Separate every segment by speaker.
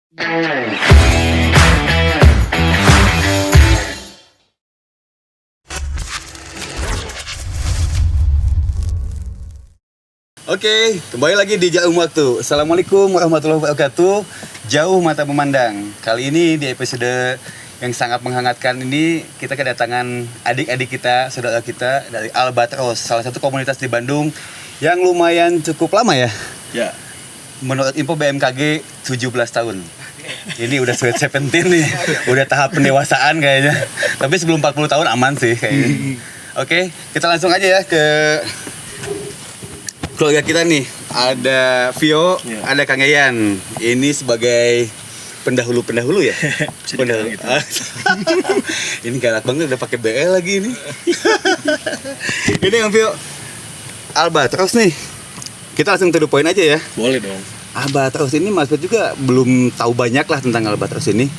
Speaker 1: Oke, kembali lagi di Jauh Waktu. Assalamualaikum warahmatullahi wabarakatuh. Jauh mata memandang. Kali ini di episode yang sangat menghangatkan ini kita kedatangan adik-adik kita, saudara kita dari Albatros, salah satu komunitas di Bandung yang lumayan cukup lama ya.
Speaker 2: Ya.
Speaker 1: Menurut info BMKG 17 tahun. Ini udah sweet 17 nih. Udah tahap pendewasaan kayaknya. Tapi sebelum 40 tahun aman sih kayaknya. Oke, kita langsung aja ya ke keluarga kita nih. Ada Vio, ada Kang Yayan. Ini sebagai pendahulu ya. Pendahulu.
Speaker 2: Gitu.
Speaker 1: Ini galak banget udah pakai BL lagi ini. Ini yang Vio Albatros nih. Kita langsung to the point aja ya.
Speaker 2: Boleh dong.
Speaker 1: Albatros ini Mas Bet juga belum tahu banyak lah tentang Albatros ini.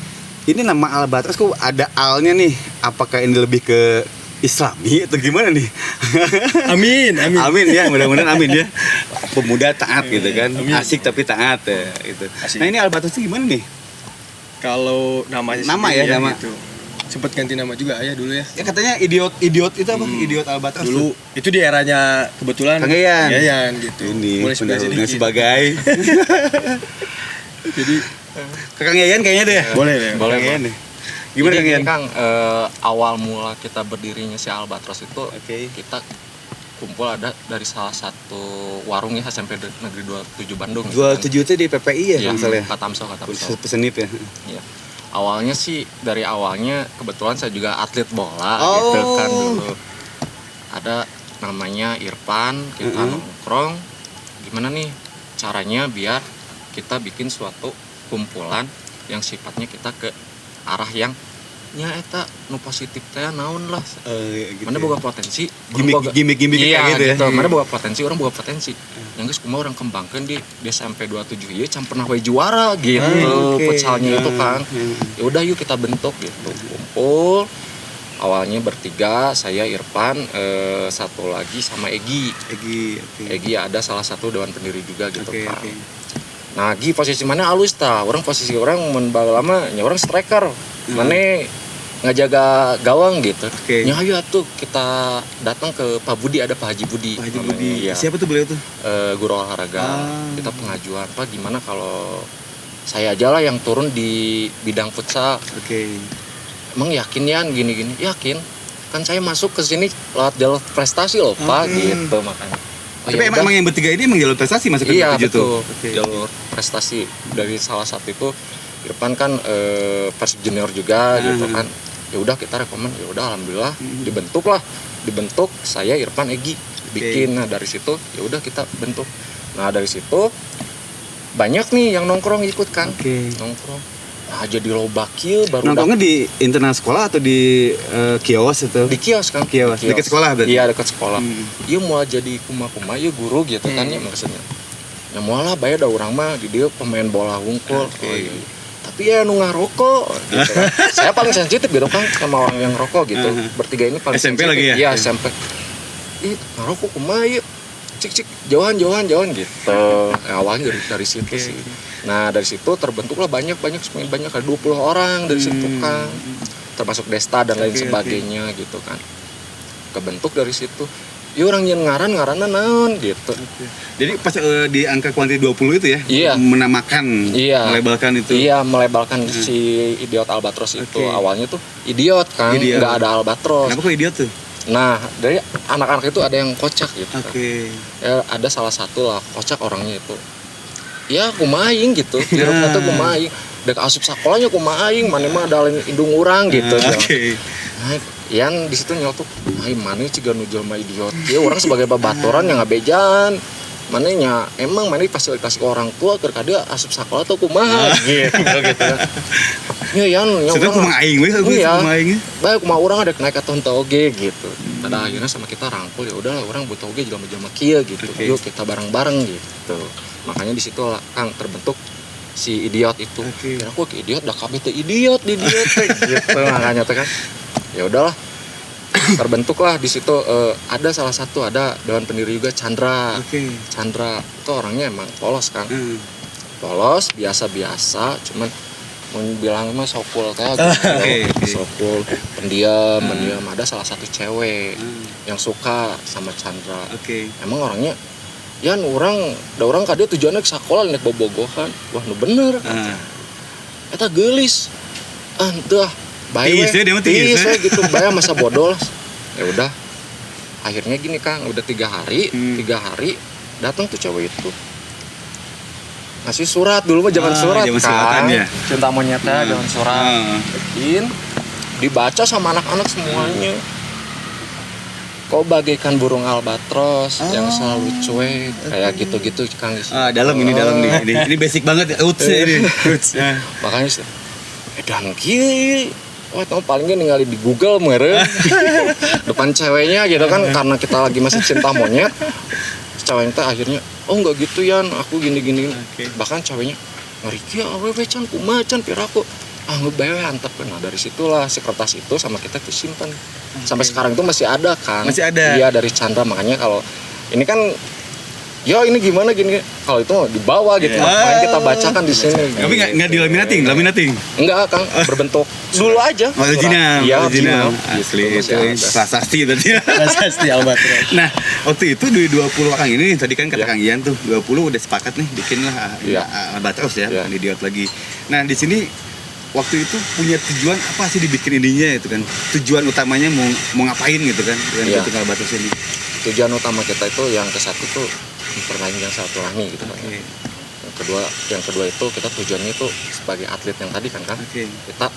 Speaker 1: Ini nama Albatros kok ada alnya nih. Apakah ini lebih ke Islami atau gimana nih?
Speaker 2: Amin.
Speaker 1: Amin ya, mudah-mudahan amin ya. Pemuda taat gitu kan.
Speaker 2: Amin.
Speaker 1: Asik tapi taat ya, gitu.
Speaker 2: Asik.
Speaker 1: Nah, ini Albatros itu gimana nih?
Speaker 2: Kalau namanya
Speaker 1: Nama
Speaker 2: sendiri
Speaker 1: ya, nama.
Speaker 2: Gitu. Sempet ganti nama juga ayah dulu ya.
Speaker 1: Ya katanya idiot itu apa? Idiot Albatros.
Speaker 2: Dulu itu di eranya kebetulan
Speaker 1: Kang Yayan.
Speaker 2: Yayan gitu.
Speaker 1: Ini
Speaker 2: Mulai
Speaker 1: pendahulunya
Speaker 2: sedikit.
Speaker 1: sebagai
Speaker 2: Jadi
Speaker 1: ke Kang Yayan kayaknya deh.
Speaker 2: boleh deh.
Speaker 1: Kang Yayan deh. Gimana Kang
Speaker 3: Jadi
Speaker 1: Yayan?
Speaker 3: Kang, awal mula kita berdirinya si Albatros itu
Speaker 1: Oke.
Speaker 3: kita kumpul ada dari salah satu warung ya SMP Negeri 27 Bandung.
Speaker 1: 27 itu di PPI ya,
Speaker 3: Iya,
Speaker 1: Bang Sal ya?
Speaker 3: Katamso.
Speaker 1: Pesenip ya.
Speaker 3: Iya. Awalnya sih dari awalnya kebetulan saya juga atlet bola
Speaker 1: Oh.
Speaker 3: gitu kan dulu. Ada namanya Irfan, kita nongkrong. Gimana nih caranya biar kita bikin suatu kumpulan yang sifatnya kita ke arah yang nya eta nu positif teh naon lah.
Speaker 1: Gitu
Speaker 3: Mana
Speaker 1: ya.
Speaker 3: boga potensi, orang boga-
Speaker 1: Gimik
Speaker 3: iya,
Speaker 1: kayak gitu ya.
Speaker 3: Mana boga potensi, orang boga potensi. Yang geus kumaha orang kembangkeun di SMP 27 ieu can pernah we juara gitu.
Speaker 1: Oke.
Speaker 3: Futsalnya itu Kang. Ya udah yuk kita bentuk gitu. Kumpul. Awalnya bertiga, saya Irfan, satu lagi sama Egi.
Speaker 1: Oke.
Speaker 3: Egi ada salah satu dewan pendiri juga gitu
Speaker 1: Oke.
Speaker 3: Kang. Nah, Gi posisi mana alus tah? Orang posisi orang mun bae lama nya orang striker. Mane ngajaga gawang gitu.
Speaker 1: Oke.
Speaker 3: Nya ayo atuh kita datang ke Pak Budi, ada Pak Haji Budi.
Speaker 1: Pak Haji
Speaker 3: namanya.
Speaker 1: Budi.
Speaker 3: Iya.
Speaker 1: Siapa tuh beliau tuh?
Speaker 3: Guru olahraga. Kita pengajuan, Pak gimana kalau saya aja lah yang turun di bidang futsal.
Speaker 1: Oke.
Speaker 3: Emang yakin ya gini-gini? Yakin. Kan saya masuk ke sini lewat jalur prestasi loh, Pak, gitu makanya. Oh,
Speaker 1: Tapi
Speaker 3: ya
Speaker 1: emang
Speaker 3: udah.
Speaker 1: yang bertiga ini emang jalur prestasi masuk ke
Speaker 3: Iya
Speaker 1: 27 tuh.
Speaker 3: betul,
Speaker 1: Oke.
Speaker 3: jalur prestasi dari salah satu itu Irfan kan Persib junior juga gitu kan. Ya udah kita rekomen, ya udah alhamdulillah dibentuk saya Irfan Egi bikin. Nah dari situ ya udah kita bentuk. Nah dari situ banyak nih yang nongkrong ikut kan.
Speaker 1: Oke.
Speaker 3: Nongkrong. Nah jadi loba kieu baru
Speaker 1: Nongkrongnya di internal sekolah atau di kios itu?
Speaker 3: di kios kan.
Speaker 1: Kios. Dekat sekolah berarti?
Speaker 3: Iya dekat sekolah. Iya mau jadi kuma-kuma ya guru gitu kan ya maksudnya. Ya mau lah bayar da urang mah di dia pemain bola hungkul.
Speaker 1: Oke.
Speaker 3: Oh, iya. Tapi ya nu ngarokok gitu kan. Saya paling sensitif gitu kan sama orang yang rokok gitu. Bertiga ini paling
Speaker 1: SMP
Speaker 3: sensitif.
Speaker 1: lagi ya?
Speaker 3: Iya SMP. Ih ngarokok kumaha yuk. Cik jauhan gitu. Awalnya dari situ sih. Nah dari situ terbentuklah banyak semakin banyak ada 20 orang dari situ kan. Termasuk Desta dan lain sebagainya gitu kan. Kebentuk dari situ. Ya orang yang ngaran-ngaranna naon gitu.
Speaker 1: Jadi pas di angka kuantiti 20 itu ya?
Speaker 3: Iya.
Speaker 1: Menamakan,
Speaker 3: Iya.
Speaker 1: melebalkan itu?
Speaker 3: Iya melebalkan si idiot Albatros itu.
Speaker 1: Oke.
Speaker 3: Awalnya tuh idiot kan,
Speaker 1: Idiot.
Speaker 3: nggak ada Albatros.
Speaker 1: Kenapa kok idiot tuh?
Speaker 3: Nah dari anak-anak itu ada yang kocak gitu.
Speaker 1: Oke.
Speaker 3: Ya, ada salah satu lah kocak orangnya itu. Ya kumaing gitu, hirupna teh kumaing. Dek asup sakolanya kumaing, mana mah ada indung urang gitu.
Speaker 1: Oke.
Speaker 3: Nah, yang di situ nyotok, "Ai mana ciga nu jelema idiot." Ya orang sebagai babaturan yang ngabejan. Mananya emang mana fasilitasi ke orang tua keur kada asup sakola tuh kumaha gitu gitu. Ya yan
Speaker 1: Sebenarnya kumang aing we
Speaker 3: Iya.
Speaker 1: kumang aing.
Speaker 3: Baik kumaha urang ada naik ka tonton oge gitu. Pada akhirnya sama kita rangkul ya udahlah orang butuh oge jelema-jelema kieu gitu.
Speaker 1: Oke.
Speaker 3: Yuk kita bareng-bareng gitu. Makanya di situ lah Kang terbentuk si idiot itu.
Speaker 1: Oke.
Speaker 3: Ya aku idiot dah kabeh teh idiot teh gitu makanya teh kan. Ya udahlah. Terbentuklah di situ ada salah satu ada dewan pendiri juga Chandra.
Speaker 1: Oke.
Speaker 3: Chandra itu orangnya emang polos kan. polos biasa-biasa, cuman mau bilang mah sokul teh gitu.
Speaker 1: Oke.
Speaker 3: Sokul, pendiam. Ada salah satu cewek yang suka sama Chandra.
Speaker 1: Oke.
Speaker 3: Emang orangnya ya da orang ka dieu tujuannya ke sekolah nek bobogohan. Wah, nu bener. Eta geulis. Entah, bae
Speaker 1: Tiis ya, dia mah tiis ya.
Speaker 3: gitu, bae masa bodoh. Ya udah. Akhirnya gini Kang, udah 3 hari, 3 hari datang tuh cewek itu. Ngasih surat dulu mah zaman surat
Speaker 1: zaman suratan
Speaker 3: kan.
Speaker 1: ya.
Speaker 3: Cinta monyetnya zaman surat. Bikin, dibaca sama anak-anak semuanya. Kau bagaikan burung albatros yang selalu cuek, kayak gitu-gitu Kang.
Speaker 1: Dalam ini nih. Ini basic banget ya. Ini.
Speaker 3: Makanya edan kieu. Wah, tahu palingnya ningali di Google meureun. Depan ceweknya gitu kan, karena kita lagi masih cinta monyet. Ceweknya teh akhirnya, "Oh, enggak gitu Yan, aku gini-gini." Bahkan ceweknya, "Ngeri kieu awewe can kumaha can piraku." Ah, ngebewe antep. Nah, dari situlah si kertas itu sama kita disimpan. Sampai sekarang itu masih ada kan.
Speaker 1: Masih ada.
Speaker 3: Iya, dari Chandra. Makanya kalau ini kan yo ini gimana gini, kalau itu dibawa gitu, makanya kita bacakan di sini.
Speaker 1: Tapi nggak dilaminating.
Speaker 3: Enggak Kang, berbentuk dulu aja.
Speaker 1: Original.
Speaker 3: Iya, original.
Speaker 1: Asli
Speaker 3: Gitu,
Speaker 1: itu
Speaker 3: masih ada.
Speaker 1: prasasti berarti.
Speaker 2: Prasasti albatros.
Speaker 1: Nah, waktu itu dari 20 orang ini tadi kan kata Kang Ian tuh 20 udah sepakat nih bikin lah
Speaker 3: Iya.
Speaker 1: Albatros ya,
Speaker 3: Iya.
Speaker 1: bukan idiot lagi. Nah, di sini waktu itu punya tujuan apa sih dibikin ininya itu kan? Tujuan utamanya mau ngapain gitu kan dengan
Speaker 3: Iya.
Speaker 1: bentuk Albatros ini?
Speaker 3: Tujuan utama kita itu yang ke satu tuh memperlanjutkan silaturahmi gitu kan.
Speaker 1: Oke.
Speaker 3: Yang kedua itu kita tujuannya itu sebagai atlet yang tadi kan
Speaker 1: Oke.
Speaker 3: kita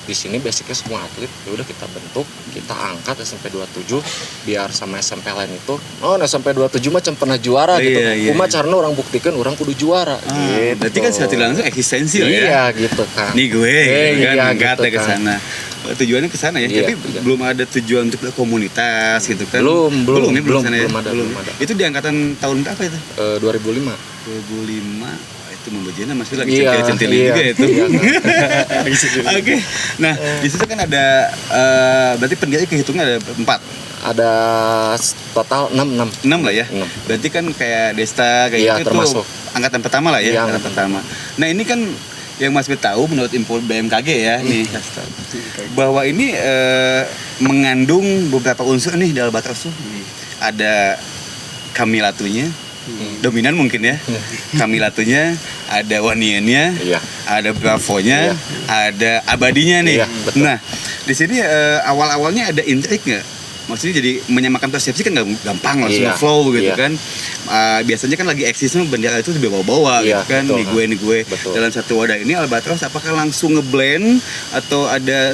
Speaker 3: di sini basicnya semua atlet, ya udah kita bentuk, kita angkat SMP 27 biar sama SMP lain itu, SMP 27 macam pernah juara gitu.
Speaker 1: Iya.
Speaker 3: Cuma karena orang buktikan orang kudu juara. Gitu.
Speaker 1: Berarti kan secara langsung eksistensi lah ya.
Speaker 3: Iya gitu kan.
Speaker 1: Nih gue kan
Speaker 3: iya,
Speaker 1: angkat
Speaker 3: gitu
Speaker 1: ke
Speaker 3: kan.
Speaker 1: sana. Tujuannya ke sana ya,
Speaker 3: Iya,
Speaker 1: tapi
Speaker 3: tujuan.
Speaker 1: belum ada tujuan untuk komunitas gitu kan.
Speaker 3: Belum
Speaker 1: sana ya?
Speaker 3: belum ada.
Speaker 1: Itu di angkatan tahun berapa itu?
Speaker 3: 2005.
Speaker 1: 2005. Itu membajana masih lagi
Speaker 3: Iya,
Speaker 1: centil-centilin
Speaker 3: iya.
Speaker 1: juga itu.
Speaker 3: Iya,
Speaker 1: Oke. Nah, di situ kan ada berarti pendirinya kehitungnya ada 4.
Speaker 3: Ada total 6.
Speaker 1: 6 lah ya.
Speaker 3: 6.
Speaker 1: Berarti kan kayak Desta kayak
Speaker 3: Iya,
Speaker 1: gitu
Speaker 3: termasuk.
Speaker 1: angkatan pertama lah ya,
Speaker 3: Iya,
Speaker 1: angkatan pertama. Nah, ini kan yang Mas Bet tahu menurut info BMKG ya nih bahwa ini mengandung beberapa unsur nih di Albatros tuh. Ada kamilatunya, dominan mungkin ya. Kamilatunya, ada waniannya,
Speaker 3: Iya.
Speaker 1: ada bravonya,
Speaker 3: Iya.
Speaker 1: ada abadinya nih.
Speaker 3: Iya, betul.
Speaker 1: Nah, di sini awal-awalnya ada intrik nggak? Maksudnya jadi menyamakan persepsi kan nggak gampang langsung
Speaker 3: Iya.
Speaker 1: flow gitu
Speaker 3: Iya.
Speaker 1: kan. Biasanya kan lagi eksisnya bendera itu dibawa-bawa
Speaker 3: Iya,
Speaker 1: gitu kan,
Speaker 3: betul,
Speaker 1: nih gue
Speaker 3: betul.
Speaker 1: dalam satu wadah ini Albatros apakah langsung ngeblend atau ada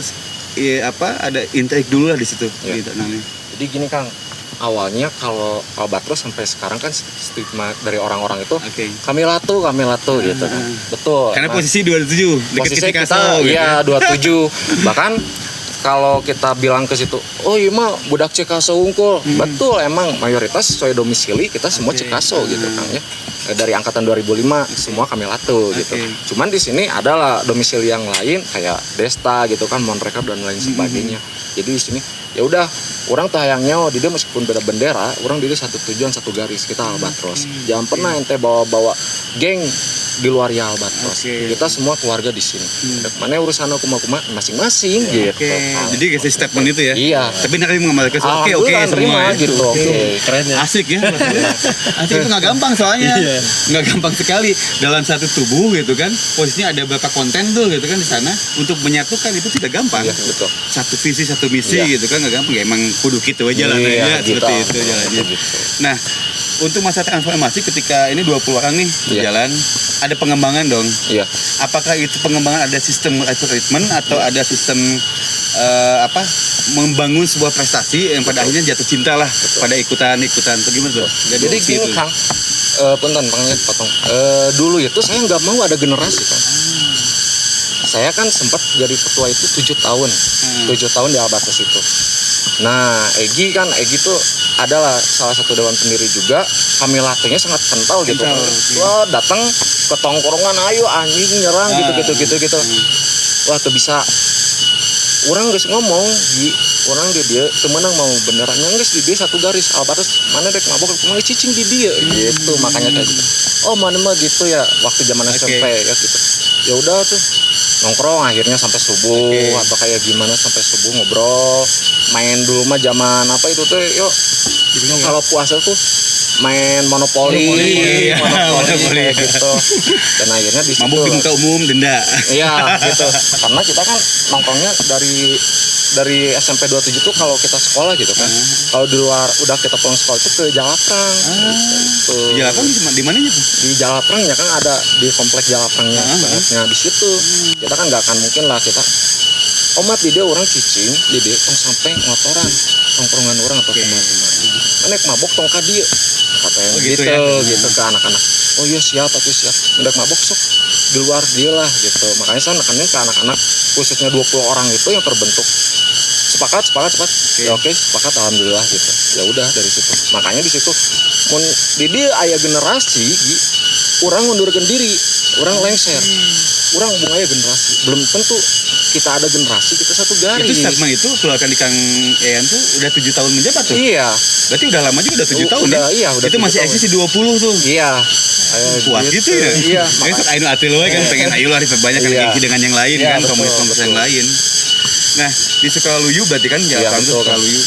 Speaker 1: ada intrik dulu lah di situ
Speaker 3: Iya.
Speaker 1: gitu namanya.
Speaker 3: Jadi gini Kang, awalnya kalau Albatros sampai sekarang kan stigma dari orang-orang itu
Speaker 1: Oke.
Speaker 3: Kamilatu gitu kan. Betul.
Speaker 1: Karena
Speaker 3: Nah,
Speaker 1: posisi 27 dekat
Speaker 3: posisi
Speaker 1: titik
Speaker 3: kita
Speaker 1: Picasso gitu.
Speaker 3: iya 27. Bahkan kalau kita bilang ke situ, oh iya mah budak Cikaso unggul. Betul, emang mayoritas sesuai domisili kita semua
Speaker 1: Oke.
Speaker 3: Cikaso gitu kan ya. Dari angkatan 2005 semua Kamilatu gitu.
Speaker 1: Oke.
Speaker 3: Cuman di sini adalah domisili yang lain kayak Desta gitu kan, Monrekap dan lain sebagainya. Jadi di sini ya udah orang tayangnya di dia meskipun beda bendera, orang diri satu tujuan satu garis kita Albatros. Jangan pernah ente bawa-bawa geng di luar ya Albatros.
Speaker 1: Oke.
Speaker 3: Kita semua keluarga di sini. Mana urusan kuma-kuma masing-masing gitu.
Speaker 1: Oke.
Speaker 3: kan.
Speaker 1: Jadi kasih statement itu ya.
Speaker 3: Iya.
Speaker 1: Tapi nanti mengamalkan oke
Speaker 3: Alhamdulillah
Speaker 1: semua.
Speaker 3: nerima
Speaker 1: Ya.
Speaker 3: gitu. Oke.
Speaker 2: Keren ya.
Speaker 1: Asik ya. Asik itu nggak gampang soalnya. Nggak gampang sekali dalam satu tubuh gitu kan. Posisinya ada berapa konten tuh gitu kan di sana untuk menyatukan itu tidak gampang.
Speaker 3: Iya, betul.
Speaker 1: Satu visi satu misi
Speaker 3: Iya.
Speaker 1: gitu kan nggak gampang. Ya, emang kudu gitu aja lah
Speaker 3: Iya,
Speaker 1: seperti
Speaker 3: gitu.
Speaker 1: itu jalannya.
Speaker 3: Gitu.
Speaker 1: Nah, untuk masa transformasi ketika ini 20 orang nih berjalan, ada pengembangan dong.
Speaker 3: Iya.
Speaker 1: Apakah itu pengembangan ada sistem recruitment atau ada sistem membangun sebuah prestasi yang pada akhirnya jatuh cinta lah pada ikutan bagaimana tuh?
Speaker 3: Jadi gini Kang, punten panggilnya potong. Dulu itu saya nggak mau ada generasi Kang. Saya kan sempat jadi ketua itu 7 tahun, 7 tahun di Albatros itu. Nah, Egi tuh adalah salah satu dewan pendiri juga. Kami latihnya sangat kental gitu.
Speaker 1: Kental, oke.
Speaker 3: Wah, datang ke tongkrongan, ayo anjing nyerang gitu. Wah, tuh bisa orang geus ngomong di orang di dia temenang mau beneran geus di dia satu garis albatus mana dek mabok kumaha cicing di dia gitu makanya kayak gitu oh mana mah gitu ya waktu zaman SMP ya gitu ya udah tuh nongkrong akhirnya sampai subuh atau kayak gimana sampai subuh ngobrol main dulu mah zaman apa itu tuh yuk kalau puasa tuh main monopoli kayak gitu dan akhirnya di situ
Speaker 1: mabuk di muka umum denda.
Speaker 3: iya gitu karena kita kan nongkrongnya dari SMP 27 tuh kalau kita sekolah gitu kan kalau di luar udah kita pulang sekolah itu ke Jalaprang gitu.
Speaker 1: Jalaprang di mananya tuh?
Speaker 3: Di Jalaprang ya kan ada di komplek Jalaprangnya nah di situ kita kan nggak akan mungkin lah kita omat di dia orang cicing di dia tong sampai ngotoran tongkrongan orang atau kemana-mana anek mabok tong ka dia katanya gitu ke anak-anak oh iya siap mendak mabok sok di luar dia lah gitu makanya saya nekanin ke anak-anak khususnya 20 orang itu yang terbentuk sepakat ya oke sepakat alhamdulillah gitu ya udah dari situ makanya di situ mun di dia aya generasi orang ngundurkan diri orang lengser orang bunganya generasi belum tentu kita ada generasi kita satu garis
Speaker 1: itu statement itu keluarkan di Kang Ean tuh udah 7 tahun menjabat tuh
Speaker 3: iya
Speaker 1: berarti udah lama juga udah 7 tahun
Speaker 3: udah,
Speaker 1: ya
Speaker 3: iya, udah
Speaker 1: itu masih eksis di 20 tuh
Speaker 3: iya
Speaker 1: kuat gitu ya
Speaker 3: iya
Speaker 1: makanya ayo atil we kan pengen ayo lah diperbanyak kan gengsi dengan yang lain kan komunitas yang lain nah di Sukaluyu berarti kan Jalaprang tuh Sukaluyu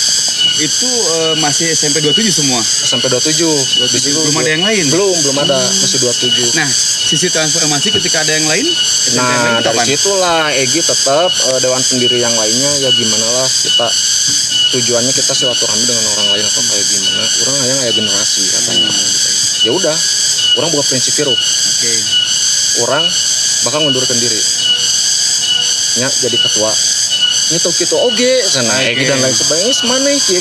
Speaker 1: itu masih SMP 27 semua
Speaker 3: sampai 27
Speaker 1: belum ada yang lain
Speaker 3: belum ada masih 27
Speaker 1: nah sisi transformasi ketika ada yang lain
Speaker 3: nah dari situlah Egi tetap dewan pendiri yang lainnya ya gimana lah kita tujuannya kita silaturahmi dengan orang lain atau kayak gimana orang yang kayak generasi katanya ya udah orang buat prinsip biru orang bakal ngundurkan diri nya jadi ketua itu gitu oke sana Egi dan lain sebagainya semana iki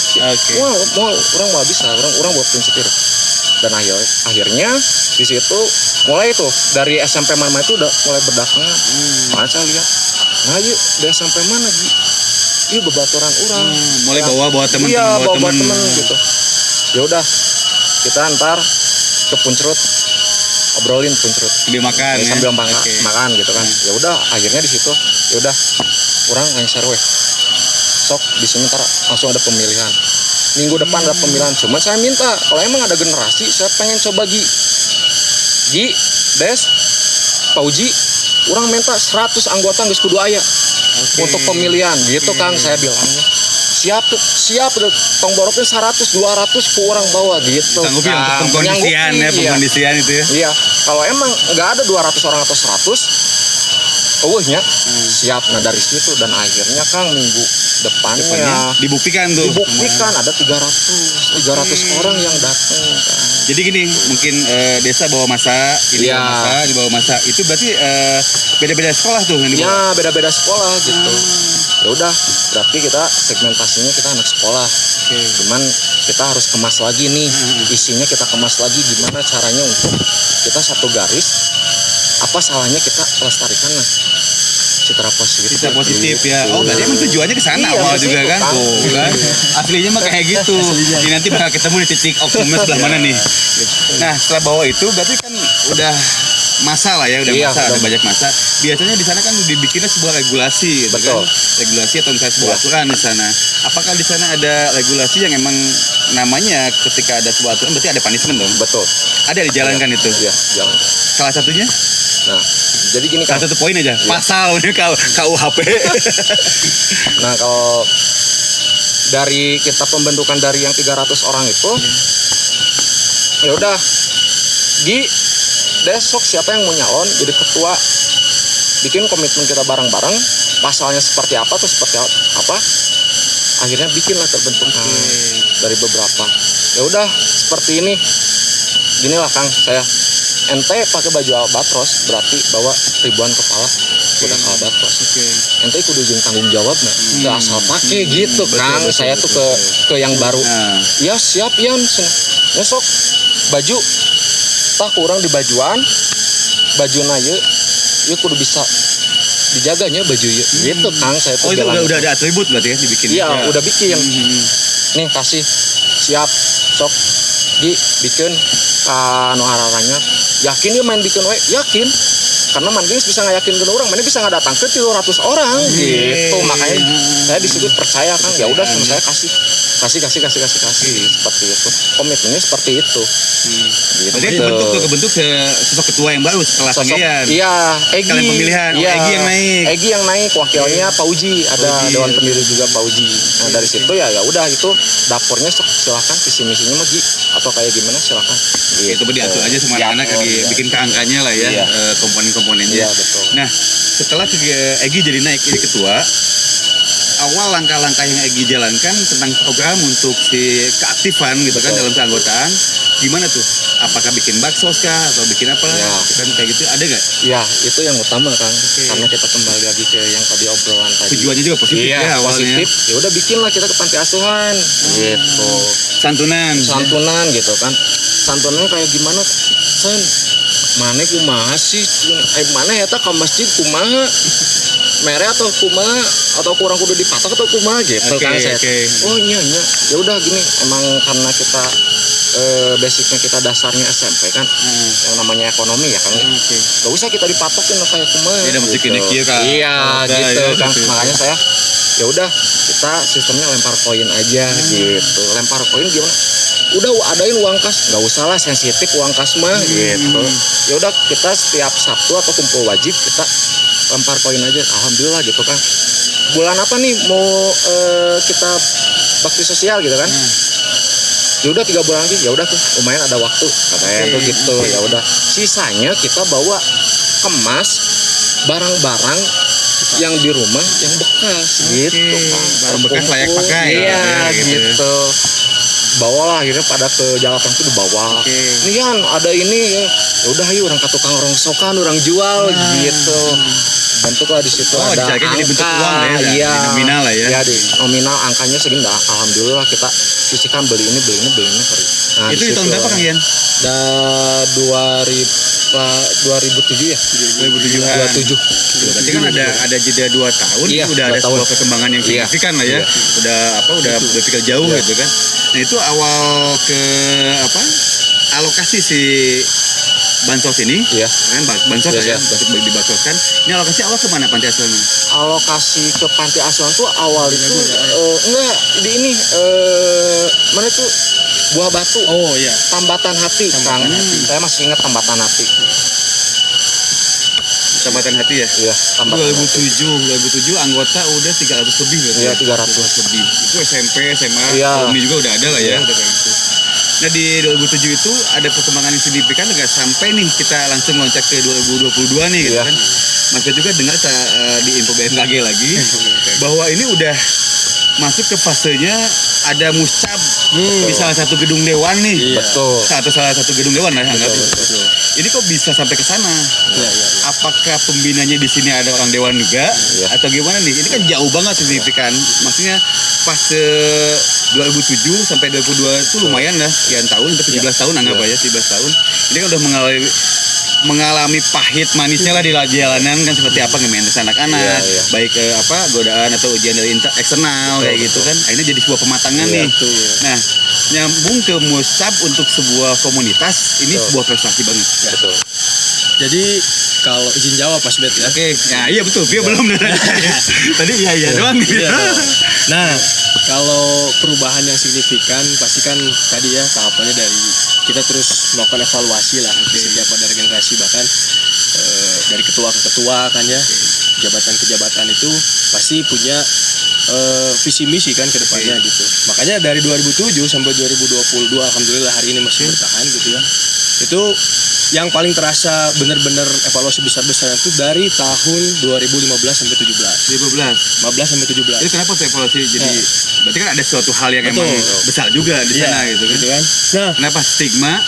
Speaker 3: mau orang mau bisa orang buat prinsip biru dan akhirnya di situ mulai tuh dari SMP mana itu udah mulai berdatangan mana saya lihat nah yuk dari SMP mana Gi iya bebaturan orang
Speaker 1: mulai bawa teman
Speaker 3: iya bawa teman gitu ya udah kita antar ke Puncrut obrolin Puncrut
Speaker 1: sambil makan
Speaker 3: sambil makan gitu kan ya udah akhirnya di situ ya udah orang lengser weh sok di sini ntar langsung ada pemilihan minggu depan ada pemilihan cuman saya minta kalau emang ada generasi saya pengen coba Gi Des Pauji orang minta 100 anggota geus kudu aya untuk pemilihan gitu Kang saya bilangnya siap tong borokin 100 200 ku orang bawa gitu
Speaker 1: sanggupin untuk pengkondisian ya pengkondisian itu ya
Speaker 3: iya kalau emang nggak ada 200 orang atau 100 siap nah dari situ dan akhirnya Kang minggu depannya
Speaker 1: dibuktikan ada
Speaker 3: 300 orang yang datang kan.
Speaker 1: Jadi gini mungkin desa bawa masa ini bawa masa itu berarti beda-beda sekolah tuh yang dibawa.
Speaker 3: Ya beda-beda sekolah gitu ya udah berarti kita segmentasinya kita anak sekolah cuman kita harus kemas lagi nih isinya kita kemas lagi gimana caranya untuk kita satu garis apa salahnya kita lestarikan lah citra positif
Speaker 1: ya oh berarti emang tujuannya ke sana awal juga kan tuh kan aslinya mah kayak gitu ini nanti bakal ketemu di titik optimis sebelah mana nih nah setelah bawa itu berarti kan udah masa lah ya udah banyak masa biasanya di sana kan dibikinnya sebuah regulasi gitu kan regulasi atau misalnya sebuah aturan di sana apakah di sana ada regulasi yang emang namanya ketika ada sebuah aturan berarti ada punishment dong
Speaker 3: betul
Speaker 1: ada dijalankan itu
Speaker 3: jalankan
Speaker 1: salah satunya
Speaker 3: nah jadi gini
Speaker 1: kan satu poin aja pasal ini KUHP
Speaker 3: nah kalau dari kita pembentukan dari yang 300 orang itu ya udah besok siapa yang mau nyalon jadi ketua bikin komitmen kita bareng-bareng pasalnya seperti apa atau seperti apa akhirnya bikinlah terbentuk dari beberapa ya udah seperti ini ginilah Kang saya ente pakai baju albatros berarti bawa ribuan kepala budak albatros ente kudu jeung tanggung jawab nggak asal pakai gitu Kang saya tuh ke yang baru ya siap ya besok baju tak kurang di bajuan baju naya ya kudu bisa dijaganya baju ya gitu Kang saya tuh
Speaker 1: udah ada atribut berarti ya dibikin
Speaker 3: iya udah bikin nih kasih siap sok bikin anu hararanya yakin dia main bikin yakin karena Manggis bisa ngayakinkeun orang, mana bisa ngadatang ke 300 orang gitu. Makanya saya di situ percaya kan, ya udah sama saya kasih seperti itu. Komitmennya seperti itu. Gitu.
Speaker 1: Berarti kebentuk sosok ketua yang baru setelah Sanggean.
Speaker 3: Iya, Egi.
Speaker 1: Kalian pemilihan,
Speaker 3: Iya,
Speaker 1: Egi yang naik.
Speaker 3: Egi yang naik, wakilnya Pak Uji, ada dewan pendiri juga Pak Uji. Nah dari situ ya udah itu dapurnya silakan visi misinya mah atau kayak gimana silakan.
Speaker 1: Itu diatur aja sama anak-anak lagi bikin kerangkanya lah ya,
Speaker 3: Iya.
Speaker 1: komponen-komponennya.
Speaker 3: Iya betul.
Speaker 1: Nah, setelah Egi jadi naik jadi ketua, awal langkah-langkah yang Egi jalankan tentang program untuk si keaktifan gitu kan dalam keanggotaan, gimana tuh? Apakah bikin baksos kah atau bikin apa?
Speaker 3: Ya.
Speaker 1: Kan kayak gitu ada nggak?
Speaker 3: Ya itu yang utama kan, karena kita kembali lagi ke yang tadi obrolan tadi.
Speaker 1: Tujuannya juga positif
Speaker 3: Iya,
Speaker 1: ya awalnya.
Speaker 3: positif. Ya udah bikinlah kita ke panti asuhan, gitu. Santunan gitu kan. Santunannya kayak gimana? San, mana kumaha sih? Mana eta ke masjid kumaha? Mere atau kumaha atau kurang kudu dipatok atau kumaha gitu kan saya. Oh iya. Ya udah gini, emang karena kita basicnya kita dasarnya SMP kan, yang namanya ekonomi ya kan. Gak usah kita dipatokin kayak kumaha.
Speaker 1: Ya udah mesti
Speaker 3: gitu.
Speaker 1: kieu kan.
Speaker 3: Iya gitu
Speaker 1: ya,
Speaker 3: kan.
Speaker 1: gitu.
Speaker 3: Makanya saya ya udah kita sistemnya lempar koin aja gitu. Lempar koin gimana? Udah adain uang kas, nggak usah lah sensitif uang kas mah gitu. Ya udah kita setiap Sabtu atau kumpul wajib kita lempar koin aja. Alhamdulillah gitu kan. Bulan apa nih mau kita bakti sosial gitu kan? Ya udah 3 bulan lagi, ya udah tuh lumayan ada waktu katanya tuh gitu. Ya udah sisanya kita bawa kemas barang-barang yang di rumah yang bekas gitu kan.
Speaker 1: Barang bekas layak pakai.
Speaker 3: Iya
Speaker 1: Ya,
Speaker 3: gitu. Bawalah akhirnya pada ke Jalapang tuh dibawa. Nih Yan ada ini ya. Ya udah ayo orang ke tukang rongsokan orang jual gitu. Bentuklah di situ ada
Speaker 1: dicarikan jadi bentuk
Speaker 3: angka,
Speaker 1: uang ya,
Speaker 3: iya,
Speaker 1: di nominal lah ya.
Speaker 3: Iya di nominal angkanya segini. Alhamdulillah kita sisihkan beli ini. Nah,
Speaker 1: Itu di tahun berapa Kang Yan?
Speaker 3: 2007 ya.
Speaker 1: 2007. Berarti kan ada jeda 2 tahun,
Speaker 3: Iya,
Speaker 1: udah
Speaker 3: 2
Speaker 1: ada
Speaker 3: tahun.
Speaker 1: sebuah perkembangan yang
Speaker 3: Iya.
Speaker 1: signifikan lah ya.
Speaker 3: Iya.
Speaker 1: Udah berpikir jauh gitu kan. Nah, itu awal ke alokasi si bansos ini.
Speaker 3: Iya.
Speaker 1: Kan bansos
Speaker 3: Iya,
Speaker 1: ya,
Speaker 3: iya.
Speaker 1: dibasoskan. Ini alokasi awal kemana panti asuhan?
Speaker 3: Alokasi ke panti asuhan tuh awal itu enggak di ini mana itu Buah Batu.
Speaker 2: Oh iya.
Speaker 3: Tambatan Hati, Kang. Saya masih ingat Tambatan Hati.
Speaker 1: Tambatan Hati ya?
Speaker 3: Iya, Tambatan Hati.
Speaker 1: 2007 anggota udah 300 lebih berarti.
Speaker 3: Iya,
Speaker 1: ya?
Speaker 3: 300
Speaker 1: lebih. Itu SMP, SMA,
Speaker 3: Iya.
Speaker 1: alumni juga udah ada lah ya,
Speaker 3: Iya.
Speaker 1: udah kayak gitu. Nah di 2007 itu ada perkembangan yang signifikan nggak sampai nih kita langsung loncat ke 2022 nih gitu
Speaker 3: Iya.
Speaker 1: kan. Maka juga dengar di info BMKG lagi bahwa ini udah masuk ke fasenya ada muscab di salah satu gedung dewan nih.
Speaker 3: Betul.
Speaker 1: Salah satu gedung dewan lah anggap. Ini kok bisa sampai ke sana? Apakah pembinanya di sini ada orang dewan juga atau gimana nih? Ini kan jauh banget signifikan. Maksudnya pas 2007 sampai 2002 itu lumayan lah sekian tahun, hampir 17 tahun anggap aja 17 tahun. Ini kan udah mengalami pahit manisnya lah di jalanan kan seperti apa nge-manage anak-anak, baik godaan atau ujian dari eksternal kayak gitu kan. Akhirnya jadi sebuah pematangan nih. Nah, nyambung ke musab untuk sebuah komunitas ini sebuah prestasi banget.
Speaker 3: Betul.
Speaker 2: Jadi kalau izin jawab Mas Bet ya.
Speaker 1: Oke, ya iya betul. Dia belum tadi iya doang gitu.
Speaker 2: Iya. Nah, kalau perubahan yang signifikan pasti kan tadi ya tahapannya dari kita terus melakukan evaluasi lah setiap ada regenerasi, bahkan dari ketua ke ketua kan ya, jabatan ke jabatan itu pasti punya visi misi kan ke depannya gitu. Makanya dari 2007 sampai 2022 alhamdulillah hari ini masih bertahan gitu ya. Itu yang paling terasa benar-benar evaluasi besar-besaran itu dari tahun 2015 sampai 17. 15 sampai 17.
Speaker 1: Itu kenapa tuh evaluasi jadi berarti kan ada suatu hal yang
Speaker 2: Betul.
Speaker 1: emang besar juga di sana gitu kan.
Speaker 2: Nah,
Speaker 1: Kenapa stigma?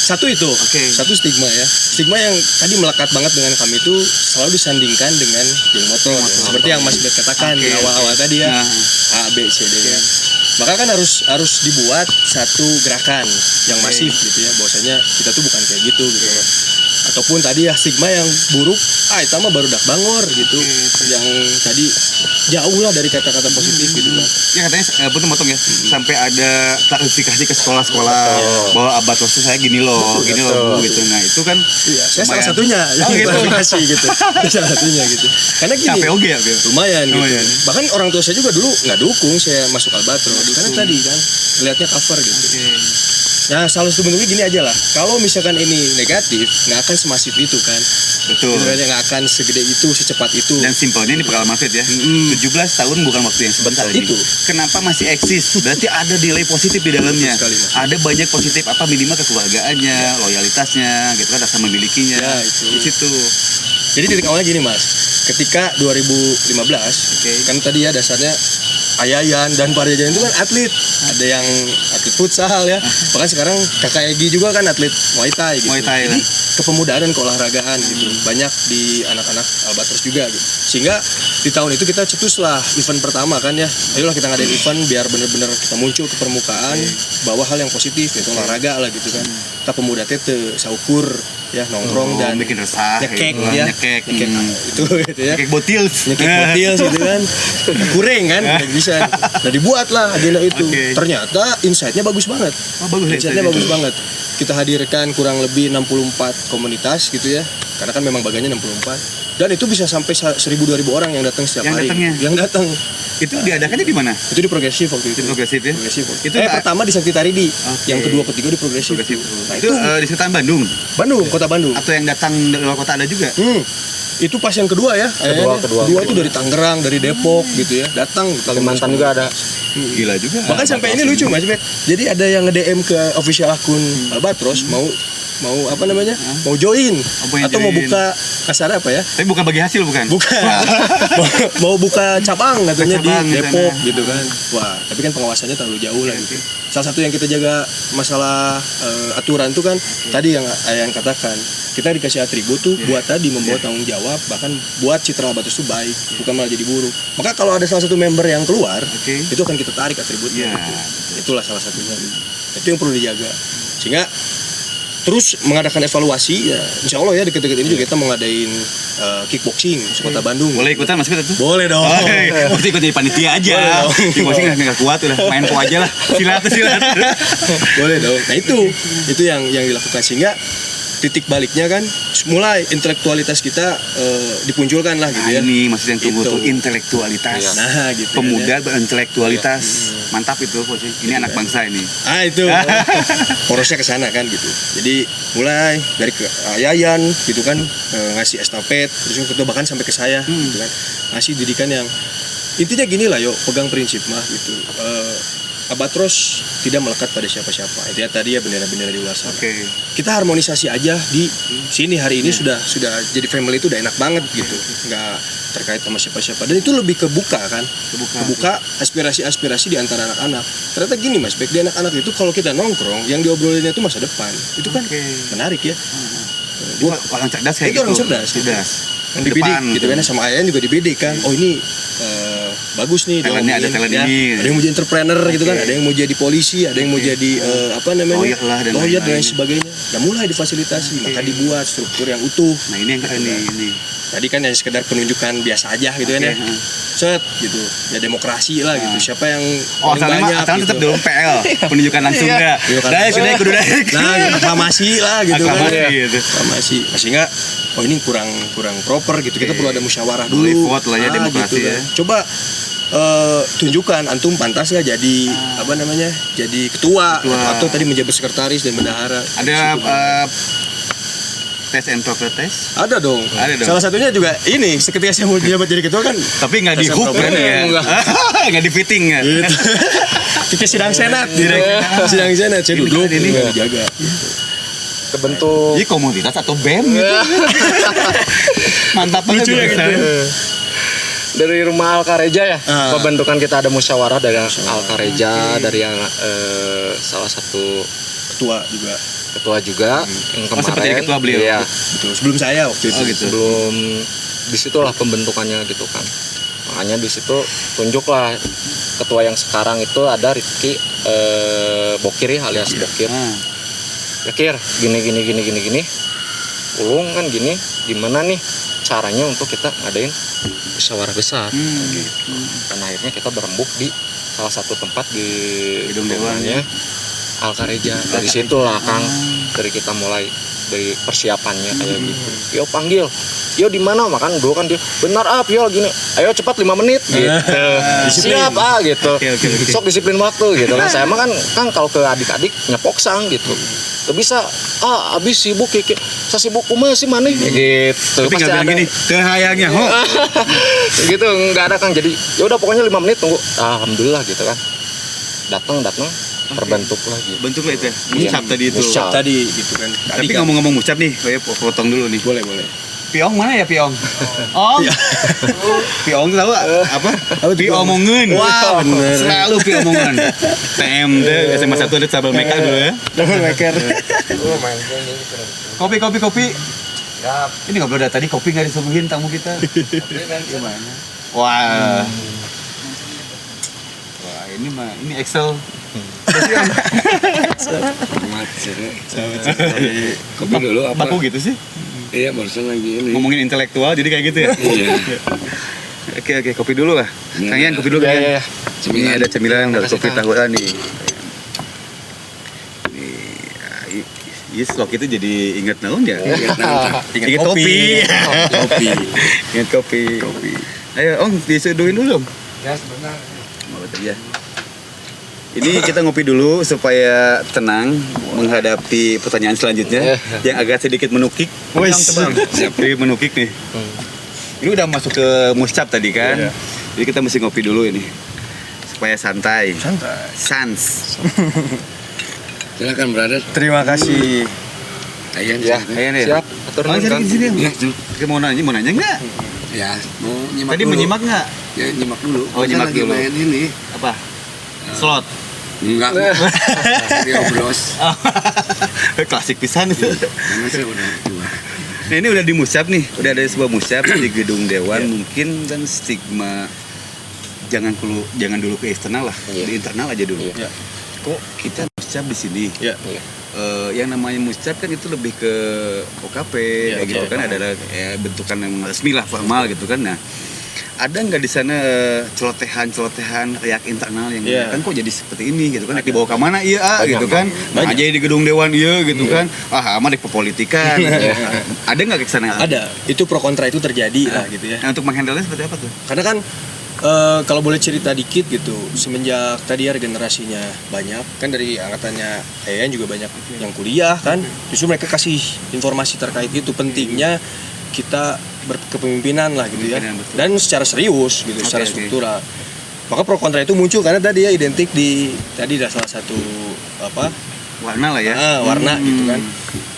Speaker 2: satu itu, satu stigma ya. Stigma yang tadi melekat banget dengan kami itu selalu disandingkan dengan geng motor. Seperti yang Mas Bet katakan di awal-awal tadi ya. A, B, C, D ya. Maka kan harus dibuat satu gerakan yang masif gitu ya. Bahwasanya kita tuh bukan kayak gitu gitu. ataupun tadi ya stigma yang buruk, itu mah baru dak bangor gitu, yang tadi jauh lah dari kata-kata positif gitu kan.
Speaker 1: Ya katanya betul motong ya, sampai ada klarifikasi ke sekolah-sekolah bahwa albatros saya gini loh, gini loh Bu, gitu. Nah itu kan
Speaker 2: Iya, saya salah
Speaker 1: lumayan.
Speaker 2: satunya yang
Speaker 1: gitu.
Speaker 2: klarifikasi gitu. Saya salah satunya gitu. Karena gini,
Speaker 1: Capek oge ya Bil?
Speaker 2: lumayan gitu.
Speaker 1: Lumayan.
Speaker 2: Bahkan orang tua saya juga dulu nggak dukung saya masuk albatros, karena tadi kan lihatnya cover gitu. Nah, salah satu bentuknya gini aja lah. Kalau misalkan ini negatif, nggak akan semasif itu kan.
Speaker 1: Betul.
Speaker 2: Gitu kan, nggak akan segede itu, secepat itu.
Speaker 1: Dan simpelnya ini pengalaman Fit ya. 17 tahun bukan waktu yang sebentar ini.
Speaker 2: Itu.
Speaker 1: Kenapa masih eksis? Berarti ada nilai positif di dalamnya.
Speaker 2: Betul sekali, Mas.
Speaker 1: Ada banyak positif apa minimal kekeluargaannya, loyalitasnya, gitu kan rasa memilikinya.
Speaker 2: Ya, itu.
Speaker 1: Di situ.
Speaker 2: Jadi titik awalnya gini Mas, ketika 2015, kan tadi ya dasarnya Ayayan dan Parjajan itu kan atlet, ada yang atlet futsal ya, bahkan sekarang kakak Egi juga kan atlet Muay Thai gitu.
Speaker 1: Muay Thai,
Speaker 2: Jadi kepemudaan dan keolahragaan gitu, banyak di anak-anak albatros juga gitu. Sehingga di tahun itu kita cetuslah event pertama kan ya, ayolah kita ngadain event biar bener-bener kita muncul ke permukaan, bawa hal yang positif yaitu olahraga lah gitu kan. Kita pemuda tete saukur ya nongkrong dan
Speaker 1: bikin resah,
Speaker 2: nyekek
Speaker 1: gitu,
Speaker 2: ya,
Speaker 1: nyekek,
Speaker 2: itu gitu ya.
Speaker 1: nyekek botils,
Speaker 2: Nyekek mobil gitu kan, kurang kan, nggak bisa. Nah dibuatlah agenda itu.
Speaker 1: Oke.
Speaker 2: Ternyata insight-nya bagus banget.
Speaker 1: Oh, bagus ya
Speaker 2: Insight-nya
Speaker 1: insight-nya.
Speaker 2: bagus banget. Kita hadirkan kurang lebih 64 komunitas gitu ya. Karena kan memang bagiannya 64. Dan itu bisa sampai 1.000-2.000 orang yang datang setiap
Speaker 1: Yang
Speaker 2: hari.
Speaker 1: datangnya?
Speaker 2: Yang datang.
Speaker 1: Itu diadakannya di mana?
Speaker 2: Itu di progresif waktu itu.
Speaker 1: Di Progresif ya?
Speaker 2: Progresif.
Speaker 1: Itu
Speaker 2: Pertama di Sakti Taridi.
Speaker 1: Oke.
Speaker 2: Yang kedua, ketiga di progresif.
Speaker 1: Progresif.
Speaker 2: Nah
Speaker 1: Itu
Speaker 2: itu
Speaker 1: di sekitaran Bandung
Speaker 2: Bandung, kota Bandung.
Speaker 1: atau yang datang dari luar kota ada juga?
Speaker 2: Itu pas yang kedua ya. Kedua itu dari Tangerang, dari Depok gitu ya. Datang
Speaker 3: Kalimantan juga ada.
Speaker 1: Gila juga.
Speaker 2: Bahkan sampai ini lucu Mas Bet. Jadi ada yang nge-DM ke official akun Albatros mau apa namanya? Mau join
Speaker 1: mau
Speaker 2: atau mau
Speaker 1: join.
Speaker 2: buka kasar apa ya?
Speaker 1: Tapi bukan bagi hasil bukan?
Speaker 2: Bukan. mau buka cabang katanya di
Speaker 1: cabang di
Speaker 2: Depok
Speaker 1: sana.
Speaker 2: gitu kan. Wah, tapi kan pengawasannya terlalu jauh lah gitu. Salah satu yang kita jaga masalah aturan itu kan tadi yang Ayan katakan, kita dikasih atribut tuh buat tadi membawa tanggung jawab, bahkan buat citra Albatros itu baik, bukan malah jadi buruk. Maka kalau ada salah satu member yang keluar,
Speaker 1: Oke.
Speaker 2: itu akan kita tarik atributnya.
Speaker 1: Iya.
Speaker 2: Itulah salah satunya. Itu yang perlu dijaga. Sehingga terus mengadakan evaluasi ya, insya Allah ya deket-deket ini juga kita mau ngadain kickboxing di kota Bandung.
Speaker 1: Boleh ikutan Mas Fit itu?
Speaker 2: Boleh dong.
Speaker 1: Mesti ikut jadi panitia aja.
Speaker 2: Boleh dong.
Speaker 1: Di posting nggak kuat udah main po aja lah. Silat.
Speaker 2: Boleh dong. Nah itu yang dilakukan sehingga titik baliknya kan mulai intelektualitas kita dipunculkan lah gitu
Speaker 1: Nah,
Speaker 2: ya.
Speaker 1: ini maksud yang tunggu
Speaker 2: Gitu.
Speaker 1: tuh intelektualitas.
Speaker 2: Nah gitu.
Speaker 1: Pemuda
Speaker 2: kan, ya.
Speaker 1: berintelektualitas. Mantap itu Coach. Ini anak bangsa ini.
Speaker 2: Itu porosnya ke sana kan gitu. Jadi mulai dari ke Yayan gitu kan ngasih estafet terus kedua bahkan sampai ke saya gitu kan. Ngasih didikan yang intinya gini lah yuk pegang prinsip mah gitu. Albatros tidak melekat pada siapa-siapa. Itu ya tadi ya bendera-bendera di luar sana.
Speaker 1: Oke.
Speaker 2: Kita harmonisasi aja di sini hari ini sudah jadi family itu udah enak banget gitu. Nggak terkait sama siapa-siapa dan itu lebih kebuka kan. Kebuka aspirasi-aspirasi di antara anak-anak. Ternyata gini Mas, baik di anak-anak itu kalau kita nongkrong yang diobrolin itu masa depan. Itu kan
Speaker 1: Oke.
Speaker 2: menarik ya.
Speaker 1: Itu orang cerdas kayak
Speaker 2: Itu
Speaker 1: gitu.
Speaker 2: orang cerdas, gitu. Yang dibidik
Speaker 1: Depan,
Speaker 2: gitu kan sama Ayan juga dibidik kan. Oh ini bagus nih
Speaker 1: Talentnya ada
Speaker 2: diomongin,
Speaker 1: talent
Speaker 2: ya.
Speaker 1: ini.
Speaker 2: Ada yang mau jadi entrepreneur gitu kan, ada yang mau jadi polisi, ada yang mau jadi apa namanya?
Speaker 1: Lawyer lah dan
Speaker 2: lawyer dan lain
Speaker 1: lain-lain.
Speaker 2: sebagainya. Nah, mulai difasilitasi, maka dibuat struktur yang utuh.
Speaker 1: Nah ini yang ini.
Speaker 2: Tadi kan yang sekedar penunjukan biasa aja gitu kan ya. Set gitu. Ya demokrasi lah gitu. Siapa yang
Speaker 1: Oh,
Speaker 2: paling banyak
Speaker 1: asalnya
Speaker 2: gitu.
Speaker 1: tetap dong PL. Penunjukan langsung enggak?
Speaker 2: Penunjukan
Speaker 1: Daik,
Speaker 2: langsung.
Speaker 1: kudu daik.
Speaker 2: Nah, aklamasi lah gitu kan.
Speaker 1: Aklamasi
Speaker 2: ya.
Speaker 1: gitu.
Speaker 2: Aklamasi. Sehingga oh ini kurang proper gitu. Kita perlu ada musyawarah dulu.
Speaker 1: Boleh vote lah ya, demokrasi
Speaker 2: gitu
Speaker 1: ya.
Speaker 2: kan. Coba tunjukkan antum pantas nggak jadi apa namanya? Jadi ketua, atau tadi menjabat sekretaris dan bendahara.
Speaker 1: Ada tes and proper test.
Speaker 2: Ada dong.
Speaker 1: Ada dong.
Speaker 2: Salah satunya juga ini ketika saya mau jabat jadi ketua kan
Speaker 1: Tapi nggak di
Speaker 2: tes and
Speaker 1: hook
Speaker 2: proper
Speaker 1: kan ya? Nggak di fitting ya?
Speaker 2: gitu. Ketika sidang senat gitu. Sidang senat saya duduk
Speaker 1: Ini.
Speaker 2: nggak dijaga.
Speaker 3: Kebentuk
Speaker 1: Ini komunitas atau band gitu? Mantap banget
Speaker 2: Lucu ya
Speaker 1: gitu.
Speaker 3: dari rumah Alkareja ya.
Speaker 2: Ah.
Speaker 3: Pembentukan kita ada musyawarah dari Alkareja, dari yang salah satu
Speaker 2: Ketua juga.
Speaker 3: ketua juga yang
Speaker 1: Oh,
Speaker 3: kemarin.
Speaker 1: sempat jadi ketua beliau.
Speaker 3: Iya.
Speaker 2: Betul. Sebelum saya waktu itu.
Speaker 1: Oh, gitu.
Speaker 3: Sebelum disitulah pembentukannya gitu kan. Makanya di situ tunjuklah ketua yang sekarang itu ada Rifki Bokir ya, alias Bokir.
Speaker 1: Ah.
Speaker 3: Ya Kir, gini. Ulung kan gini, gimana nih caranya untuk kita ngadain musyawarah besar gitu. Dan akhirnya kita berembuk di salah satu tempat di
Speaker 1: Gedung Dewan.
Speaker 3: namanya Alkareja. Dari situlah Kang, dari kita mulai dari persiapannya kayak gitu. Yo panggil, yo di mana? Makan dulu kan dia benar yo gini. Ayo cepat 5 menit gitu. Siap gitu.
Speaker 1: Oke.
Speaker 3: Sok disiplin waktu gitu kan. Saya mah kan Kang kalau ke adik-adik nyepok sang gitu. Gak bisa abis sibuk Kiki. Saya sibuk kumaha sih maneh gitu.
Speaker 1: Tapi
Speaker 3: Pasti
Speaker 1: nggak bilang
Speaker 3: ada.
Speaker 1: gini, kehayangnya ho.
Speaker 3: Gitu nggak ada Kang. Jadi ya udah pokoknya 5 menit tunggu. Alhamdulillah gitu kan. Datang terbentuk lagi.
Speaker 1: Bentuknya itu ya,
Speaker 3: Iya.
Speaker 1: muscap tadi itu.
Speaker 3: Muscap.
Speaker 2: Tadi gitu kan.
Speaker 1: Tapi ngomong-ngomong muscap nih, saya potong dulu nih.
Speaker 2: boleh.
Speaker 1: Piong mana ya Piong? Om. Piong tahu apa? Piongongan.
Speaker 2: Wah, bener.
Speaker 1: Selalu piongongan. TMD SMA 1 ada sabel meka dulu ya.
Speaker 2: Double maker.
Speaker 1: Kopi. Ini ngobrol dari tadi kopi nggak disuguhin tamu kita. Gimana? Wah. Wah, ini Excel.
Speaker 4: Kopi dulu apa?
Speaker 1: Baku gitu sih.
Speaker 4: Iya barusan lagi ini.
Speaker 1: Ngomongin intelektual jadi kayak gitu ya.
Speaker 4: Iya.
Speaker 1: Oke, kopi dulu lah. Kang Ian, kopi dulu Kang Ian. Ini ada cemilan dari kopi tahuan nih. Yes, slok itu jadi inget naon ya? Ingat kopi. Ingat kopi. Ayo, Om, disuduhin dulu.
Speaker 3: Ya sebentar.
Speaker 1: Oh, betul ya. Ini kita ngopi dulu supaya tenang menghadapi pertanyaan selanjutnya yang agak sedikit menukik. Tebang. Siap, menukik nih. Ini udah masuk ke muscap tadi kan? Jadi kita mesti ngopi dulu ini supaya santai. Sans.
Speaker 4: Silakan brother.
Speaker 2: Terima kasih.
Speaker 4: Ayan
Speaker 3: Ya,
Speaker 1: Ayo nih.
Speaker 3: siap. Atur
Speaker 1: Bang,
Speaker 3: nuhun,
Speaker 1: jadi
Speaker 3: Kang.
Speaker 1: di sini.
Speaker 4: Ya, tuh.
Speaker 1: Kita mau nanya nggak?
Speaker 4: Ya, mau nyimak
Speaker 1: Tadi
Speaker 4: dulu.
Speaker 1: menyimak nggak?
Speaker 4: Ya, nyimak dulu.
Speaker 1: Oh,
Speaker 4: Kan
Speaker 1: nyimak
Speaker 4: lagi
Speaker 1: dulu.
Speaker 4: main ini.
Speaker 1: Apa? Slot.
Speaker 4: Enggak. Dia bros.
Speaker 1: Klasik pisan itu.
Speaker 4: Karena saya udah tua.
Speaker 1: Nah, ini udah di muscap nih, udah ada sebuah muscap di gedung Dewan. Mungkin kan stigma jangan dulu ke eksternal lah,
Speaker 3: Iya.
Speaker 1: di internal aja dulu.
Speaker 3: Iya.
Speaker 1: Kok kita muscap di sini?
Speaker 2: Ya.
Speaker 3: Iya.
Speaker 1: Yang namanya muscap kan itu lebih ke OKP,
Speaker 2: Iya,
Speaker 1: kayak gitu
Speaker 2: betul.
Speaker 1: kan ada bentukan yang resmi lah, formal gitu kan. Nah, ada nggak di sana celotehan riak internal yang
Speaker 2: Iya.
Speaker 1: kan kok jadi seperti ini gitu kan? Dibawa ke mana? Iya,
Speaker 3: Banyak,
Speaker 1: gitu kan?
Speaker 2: banyak.
Speaker 1: Aja di gedung Dewan iya gitu kan? Aman di pepolitikan. Ada nggak ke sana?
Speaker 2: Ada. Itu pro kontra itu terjadi lah gitu ya.
Speaker 1: Nah, untuk menghandle seperti apa tuh?
Speaker 2: Karena kan kalau boleh cerita dikit gitu, semenjak tadi ya regenerasinya banyak, kan dari angkatannya EN juga banyak yang kuliah kan, justru mereka kasih informasi terkait itu pentingnya kita berkepemimpinan lah gitu ya,
Speaker 1: Kepemimpinan, betul.
Speaker 2: dan secara serius gitu, secara
Speaker 1: Oke.
Speaker 2: struktural. Maka pro kontra itu muncul karena tadi ya identik di tadi ada salah satu apa
Speaker 1: Warna lah ya.
Speaker 2: warna gitu kan.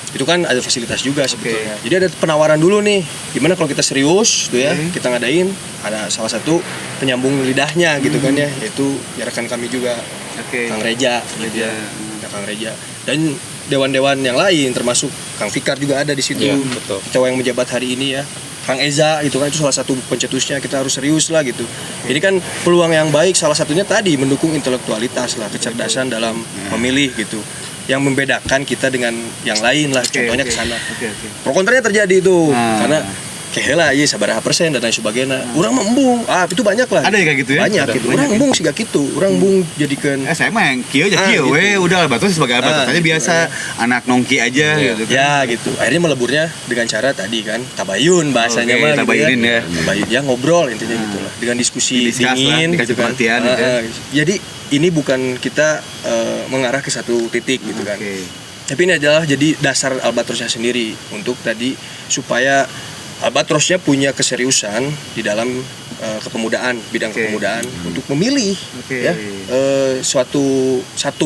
Speaker 2: Itu kan ada fasilitas juga sebetulnya. Jadi ada penawaran dulu nih, gimana kalau kita serius tuh ya, kita ngadain ada salah satu penyambung lidahnya gitu kan ya, yaitu ya rekan kami juga
Speaker 1: Oke.
Speaker 2: Kang Reja gitu ya. Ada Kang Reja dan dewan-dewan yang lain termasuk Kang Fikar juga ada di situ.
Speaker 3: Iya, betul.
Speaker 2: Cowok yang menjabat hari ini ya. Kang Eza itu kan itu salah satu pencetusnya, kita harus serius lah gitu. Ini kan peluang yang baik salah satunya tadi mendukung intelektualitas lah, kecerdasan dalam memilih gitu. Yang membedakan kita dengan yang lain lah, contohnya ke sana.
Speaker 1: Oke.
Speaker 2: Pro kontranya terjadi itu
Speaker 1: Nah.
Speaker 2: karena kehela ya sabaraha persen dan lain sebagainya. Urang mah embung. Itu banyak lah.
Speaker 1: Ada ya kayak gitu ya?
Speaker 2: Banyak
Speaker 1: Ada.
Speaker 2: gitu.
Speaker 1: Banyak
Speaker 2: Urang
Speaker 1: ya?
Speaker 2: embung siga kitu. Urang embung jadikeun
Speaker 1: Saya mah yang kieu aja kieu
Speaker 2: gitu.
Speaker 1: we udah lah batus sebagai batus aja
Speaker 2: gitu,
Speaker 1: biasa anak nongki aja
Speaker 3: Iya.
Speaker 1: gitu kan.
Speaker 2: ya gitu. Akhirnya meleburnya dengan cara tadi kan tabayun bahasanya
Speaker 1: Oke,
Speaker 2: mah gitu
Speaker 1: tabayunin ya.
Speaker 2: Tabayun ya ngobrol intinya gitu lah. Dengan diskusi
Speaker 1: Discuss lah,
Speaker 2: dingin
Speaker 1: dikasih
Speaker 2: gitu kan.
Speaker 1: pengertian gitu ya.
Speaker 2: Jadi ini bukan kita mengarah ke satu titik gitu kan.
Speaker 1: Oke.
Speaker 2: Tapi ini adalah jadi dasar Albatrosnya sendiri untuk tadi supaya Albatrosnya punya keseriusan di dalam kepemudaan, bidang
Speaker 1: Oke.
Speaker 2: kepemudaan untuk memilih
Speaker 1: Oke.
Speaker 2: ya satu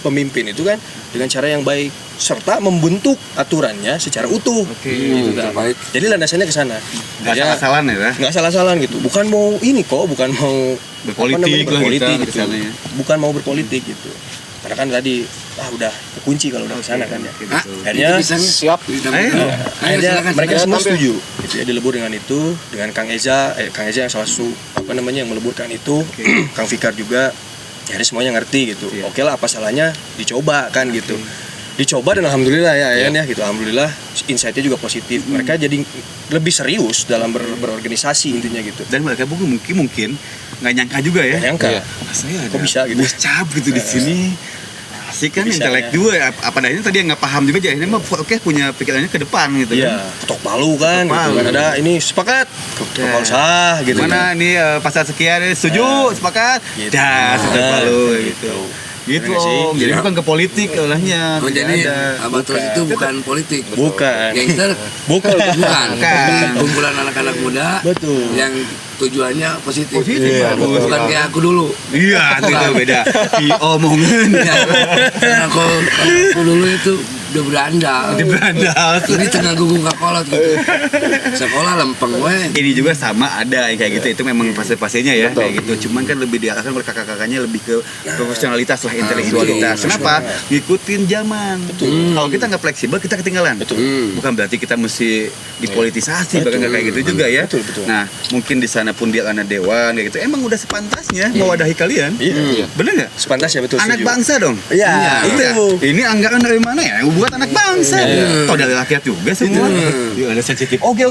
Speaker 2: pemimpin itu kan dengan cara yang baik serta membentuk aturannya secara utuh.
Speaker 1: Oke.
Speaker 2: Gitu, dah.
Speaker 4: terbaik.
Speaker 2: Jadi landasannya ke sana.
Speaker 1: Nggak salah-salah ya.
Speaker 2: Nggak salah-salah gitu. Bukan mau ini kok, bukan mau
Speaker 1: Berpolitik lah kita
Speaker 2: gitu.
Speaker 1: misalnya.
Speaker 2: Bukan mau berpolitik gitu. Karena kan tadi udah kunci kalau udah ke sana kan ya.
Speaker 1: Oke,
Speaker 4: Ah,
Speaker 1: betul.
Speaker 2: Akhirnya
Speaker 4: itu pisangnya.
Speaker 3: Siap.
Speaker 1: Ayo.
Speaker 2: akhirnya
Speaker 4: silakan,
Speaker 2: mereka
Speaker 3: silakan.
Speaker 2: semua
Speaker 3: Tampil.
Speaker 2: setuju gitu ya, dilebur dengan itu dengan Kang Eza yang salah satu yang meleburkan itu Kang Fikar juga akhirnya semuanya ngerti gitu.
Speaker 1: Iya.
Speaker 2: Oke lah apa salahnya dicoba kan gitu. dicoba dan alhamdulillah ya Ayan ya gitu, alhamdulillah insight-nya juga positif. Mereka jadi lebih serius dalam berorganisasi intinya gitu.
Speaker 1: Dan mereka mungkin nggak nyangka juga ya.
Speaker 2: Nggak nyangka.
Speaker 1: Saya ada
Speaker 2: Kok bisa gitu?
Speaker 1: Muscab gitu di sini. Asik kan,
Speaker 2: Bisa,
Speaker 1: intelek
Speaker 2: ya.
Speaker 1: juga. Apa dayanya tadi yang nggak paham juga, jadi mah oke punya pikirannya ke depan gitu.
Speaker 2: Iya, ketok palu kan,
Speaker 1: Ketok
Speaker 2: gitu
Speaker 1: palu.
Speaker 2: kan. Ada ini sepakat, ketok palu sah gitu.
Speaker 1: Mana ini pasal sekian setuju, sepakat,
Speaker 2: Gitu.
Speaker 1: dah ketok palu
Speaker 2: Gitu.
Speaker 1: gitu. Gitu
Speaker 2: Bener sih?
Speaker 1: Om. Jadi
Speaker 4: Iya.
Speaker 1: bukan ke politik olahnya.
Speaker 4: Oh,
Speaker 1: tidak
Speaker 4: jadi
Speaker 1: ada.
Speaker 4: Albatros itu bukan politik.
Speaker 2: Bukan.
Speaker 4: Gangster
Speaker 2: Bukan.
Speaker 4: bukan.
Speaker 1: Bukan.
Speaker 4: Tapi kumpulan anak-anak muda
Speaker 2: Betul.
Speaker 4: yang tujuannya positif.
Speaker 1: Positif,
Speaker 2: Iya,
Speaker 1: bagus.
Speaker 4: Bukan kayak aku dulu.
Speaker 1: Iya, itu beda. Omongan.
Speaker 4: Ya, karena aku dulu itu udah berandal.
Speaker 1: Di berandal.
Speaker 4: Ini tengah gugung kakolot gitu. Sekolah lempeng weh.
Speaker 1: Ini juga sama ada yang kayak gitu, itu memang fase-fasenya ya kayak gitu. Cuman kan lebih diarahkan oleh kakak-kakaknya lebih ke profesionalitas lah, intelektualitas. Kenapa? Ngikutin zaman. Kalau kita nggak fleksibel, kita ketinggalan. Bukan berarti kita mesti dipolitisasi, bahkan nggak kayak gitu juga ya.
Speaker 2: Betul, betul.
Speaker 1: Nah, mungkin di sana pun dia anak dewan kayak gitu. Emang udah sepantasnya mewadahi kalian.
Speaker 2: Iya.
Speaker 1: Bener nggak?
Speaker 2: Sepantasnya betul.
Speaker 1: Anak
Speaker 2: setuju.
Speaker 1: bangsa dong.
Speaker 2: Iya,
Speaker 1: Itu ya.
Speaker 2: itu.
Speaker 1: Ini anggaran dari mana ya? Buat anak bangsa. Toh dari rakyat juga semua. Yuk, ada sensitif. Oke.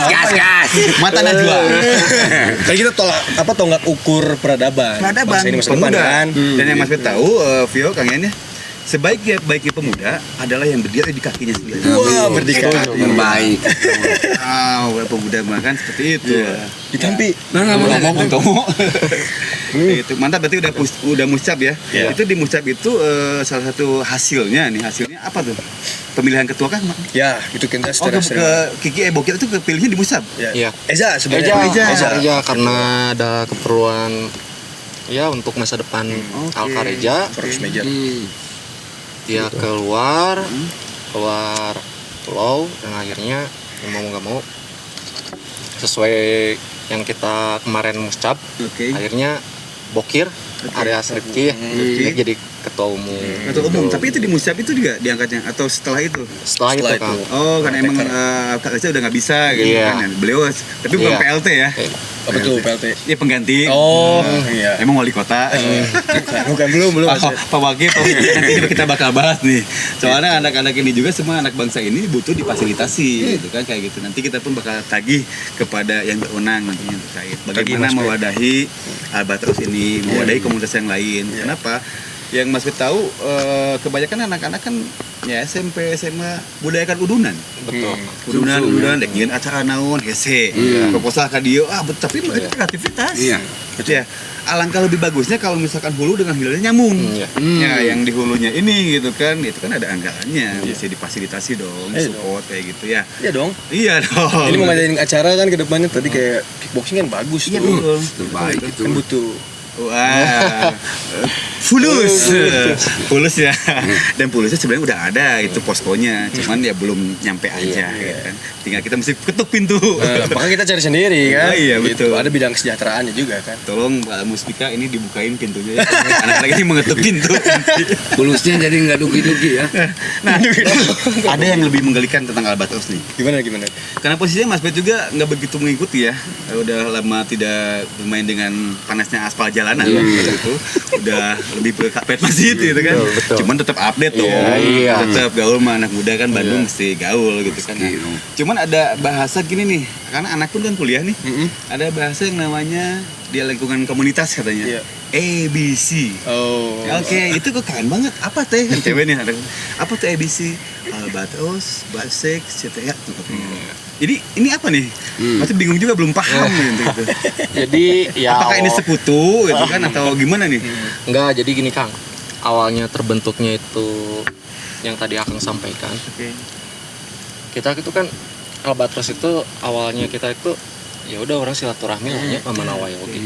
Speaker 4: Gas.
Speaker 1: Mata Najwa.
Speaker 2: Kan kita tonggak ukur peradaban.
Speaker 1: Peradaban
Speaker 2: Bangsa ini masa depan
Speaker 1: pemuda.
Speaker 2: kan.
Speaker 1: Dan yang Mas Fit tahu, Vio, Kang Ian ya, sebaik-baiknya pemuda adalah yang berdiri di kakinya sendiri.
Speaker 2: Wah, berdikari.
Speaker 4: Yang baik.
Speaker 1: Pemuda makan seperti itu.
Speaker 2: Ditampi.
Speaker 4: Nah,
Speaker 1: Ngomong untuk itu mantap, berarti udah muscab ya.
Speaker 2: Iya.
Speaker 1: Itu di muscab itu salah satu hasilnya apa tuh? Pemilihan ketua kan?
Speaker 2: Ya, itu kita
Speaker 1: Oh,
Speaker 2: secara
Speaker 1: ke Kiki Bokir itu kepilihnya di muscab.
Speaker 2: Ya.
Speaker 3: Iya.
Speaker 2: Eza sebenarnya.
Speaker 3: Alkareja karena ada keperluan ya untuk masa depan
Speaker 1: Oke.
Speaker 3: Alkareja.
Speaker 2: Terus meja.
Speaker 3: Dia keluar pulau dan akhirnya mau nggak mau sesuai yang kita kemarin muscab,
Speaker 1: Oke.
Speaker 3: akhirnya Bokir area Rifki dia jadi ketua umum.
Speaker 1: Ketua umum, tapi itu di muscab itu juga diangkatnya atau setelah itu?
Speaker 3: Setelah itu
Speaker 2: Setelah
Speaker 3: Kang.
Speaker 2: itu.
Speaker 1: Oh, karena emang Kak Reza udah nggak bisa gitu
Speaker 3: Iya.
Speaker 1: kan. Beliau tapi bukan
Speaker 3: Iya.
Speaker 1: PLT ya.
Speaker 2: Oh, betul PLT.
Speaker 1: Dia pengganti.
Speaker 2: Oh, iya.
Speaker 1: Emang wali kota.
Speaker 2: Bukan belum.
Speaker 1: Pak Wakil, nanti kita bakal bahas nih. Soalnya anak-anak ini juga semua anak bangsa ini butuh difasilitasi gitu kan kayak gitu. Nanti kita pun bakal tagih kepada yang berwenang nantinya terkait bagaimana
Speaker 2: Mas Fit.
Speaker 1: mewadahi Albatros ini, mewadahi komunitas yang lain. Kenapa? Yang Mas Fit tahu kebanyakan anak-anak kan ya SMP, SMA budayakan udunan.
Speaker 3: Betul.
Speaker 1: Udunan dek nyeun acara naon hese. Proposal ka dieu tapi itu kreativitas.
Speaker 4: Iya.
Speaker 1: Betul ya. Alangkah lebih bagusnya kalau misalkan hulu dengan hilirnya nyambung.
Speaker 3: Iya.
Speaker 1: Ya, yang di hulunya ini gitu kan, itu kan ada anggarannya, bisa difasilitasi dong, support kayak gitu ya.
Speaker 2: Iya dong.
Speaker 1: Iya dong.
Speaker 2: Ini mau ngadain acara kan ke depannya tadi kayak kickboxing kan bagus
Speaker 1: Iya
Speaker 2: tuh.
Speaker 1: betul.
Speaker 4: Terbaik itu.
Speaker 2: Kan butuh.
Speaker 1: Wah, fulus ya. Dan fulusnya sebenarnya udah ada itu poskonya, cuman ya belum nyampe aja, gitu kan. Tinggal kita mesti ketuk pintu.
Speaker 2: Maka kita cari sendiri kan.
Speaker 1: Oh, iya,
Speaker 2: Gitu.
Speaker 1: betul.
Speaker 2: Ada bidang kesejahteraannya juga kan.
Speaker 1: Tolong Mbak Muspika ini dibukain pintunya ya. Anak-anak ini mengetuk pintu.
Speaker 4: Pulusnya jadi nggak dugi-dugi ya.
Speaker 1: Nah, ada yang lebih menggelikan tentang Albatros nih.
Speaker 2: Gimana?
Speaker 1: Karena posisinya Mas Bet juga nggak begitu mengikuti ya. Udah lama tidak bermain dengan panasnya aspal jalanan gitu. Udah lebih ke kapet masjid gitu kan.
Speaker 3: Betul.
Speaker 1: Cuman tetap update dong.
Speaker 3: Iya.
Speaker 1: Tetap gaul mah anak muda kan Bandung mesti gaul gitu kan. Nah,
Speaker 4: Iya.
Speaker 1: cuman ada bahasa gini nih. Karena anak pun kan kuliah nih. Ada bahasa yang namanya di lingkungan komunitas katanya.
Speaker 2: Iya.
Speaker 1: ABC.
Speaker 2: Oh.
Speaker 1: Oke, itu kok keren banget. Apa teh? Kan cewek nih ada. Apa tuh ABC? Albatros, Basek, CTA. Jadi ini apa nih? Masih bingung juga, belum paham gitu.
Speaker 3: Jadi ya
Speaker 1: Apakah ini sekutu gitu kan atau gimana nih?
Speaker 3: enggak, jadi gini Kang. Awalnya terbentuknya itu yang tadi Akang sampaikan.
Speaker 1: Oke.
Speaker 3: Kita itu kan Albatros itu awalnya kita itu ya udah orang silaturahmi lah ya sama Nawai oke.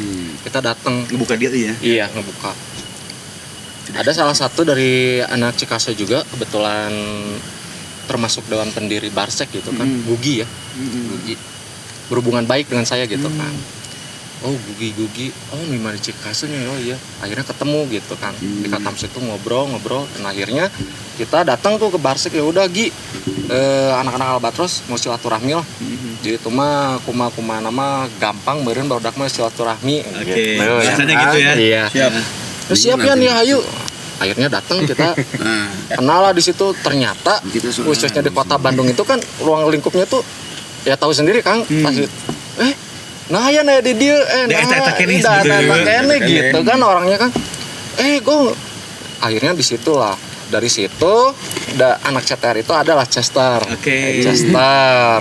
Speaker 3: Kita datang
Speaker 1: Ngebuka diri ya.
Speaker 3: iya ngebuka. Ada salah satu dari anak Cikase juga kebetulan termasuk dewan pendiri Barsek gitu kan, Gugi ya. Gugi berhubungan baik dengan saya gitu kan. Oh Gugi, oh gimana Cikase nih, oh iya. Akhirnya ketemu gitu kan, di Katam situ ngobrol dan akhirnya kita datang tuh ke Barsek ya udah Gi, anak-anak Albatros mau silaturahmi lah. Jadi itu mah kuma nama gampang beureun barudak mah silaturahmi.
Speaker 1: Oke.
Speaker 3: Gitu.
Speaker 1: Biasanya gitu ya.
Speaker 3: Iya.
Speaker 2: Siap.
Speaker 3: Terus siap ya nih ayo. akhirnya datang kita
Speaker 4: Nah,
Speaker 3: kenal lah di situ. Ternyata
Speaker 4: Kita saudara.
Speaker 3: khususnya di kota Bandung itu kan ruang lingkupnya tuh ya tahu sendiri Kang pasti nah ya di dia
Speaker 1: eta kene
Speaker 3: dah
Speaker 1: sebetulnya.
Speaker 3: kene gitu kan orangnya kan gue akhirnya di situlah dari situ anak CTR itu adalah Chester.
Speaker 1: Oke.
Speaker 3: Chester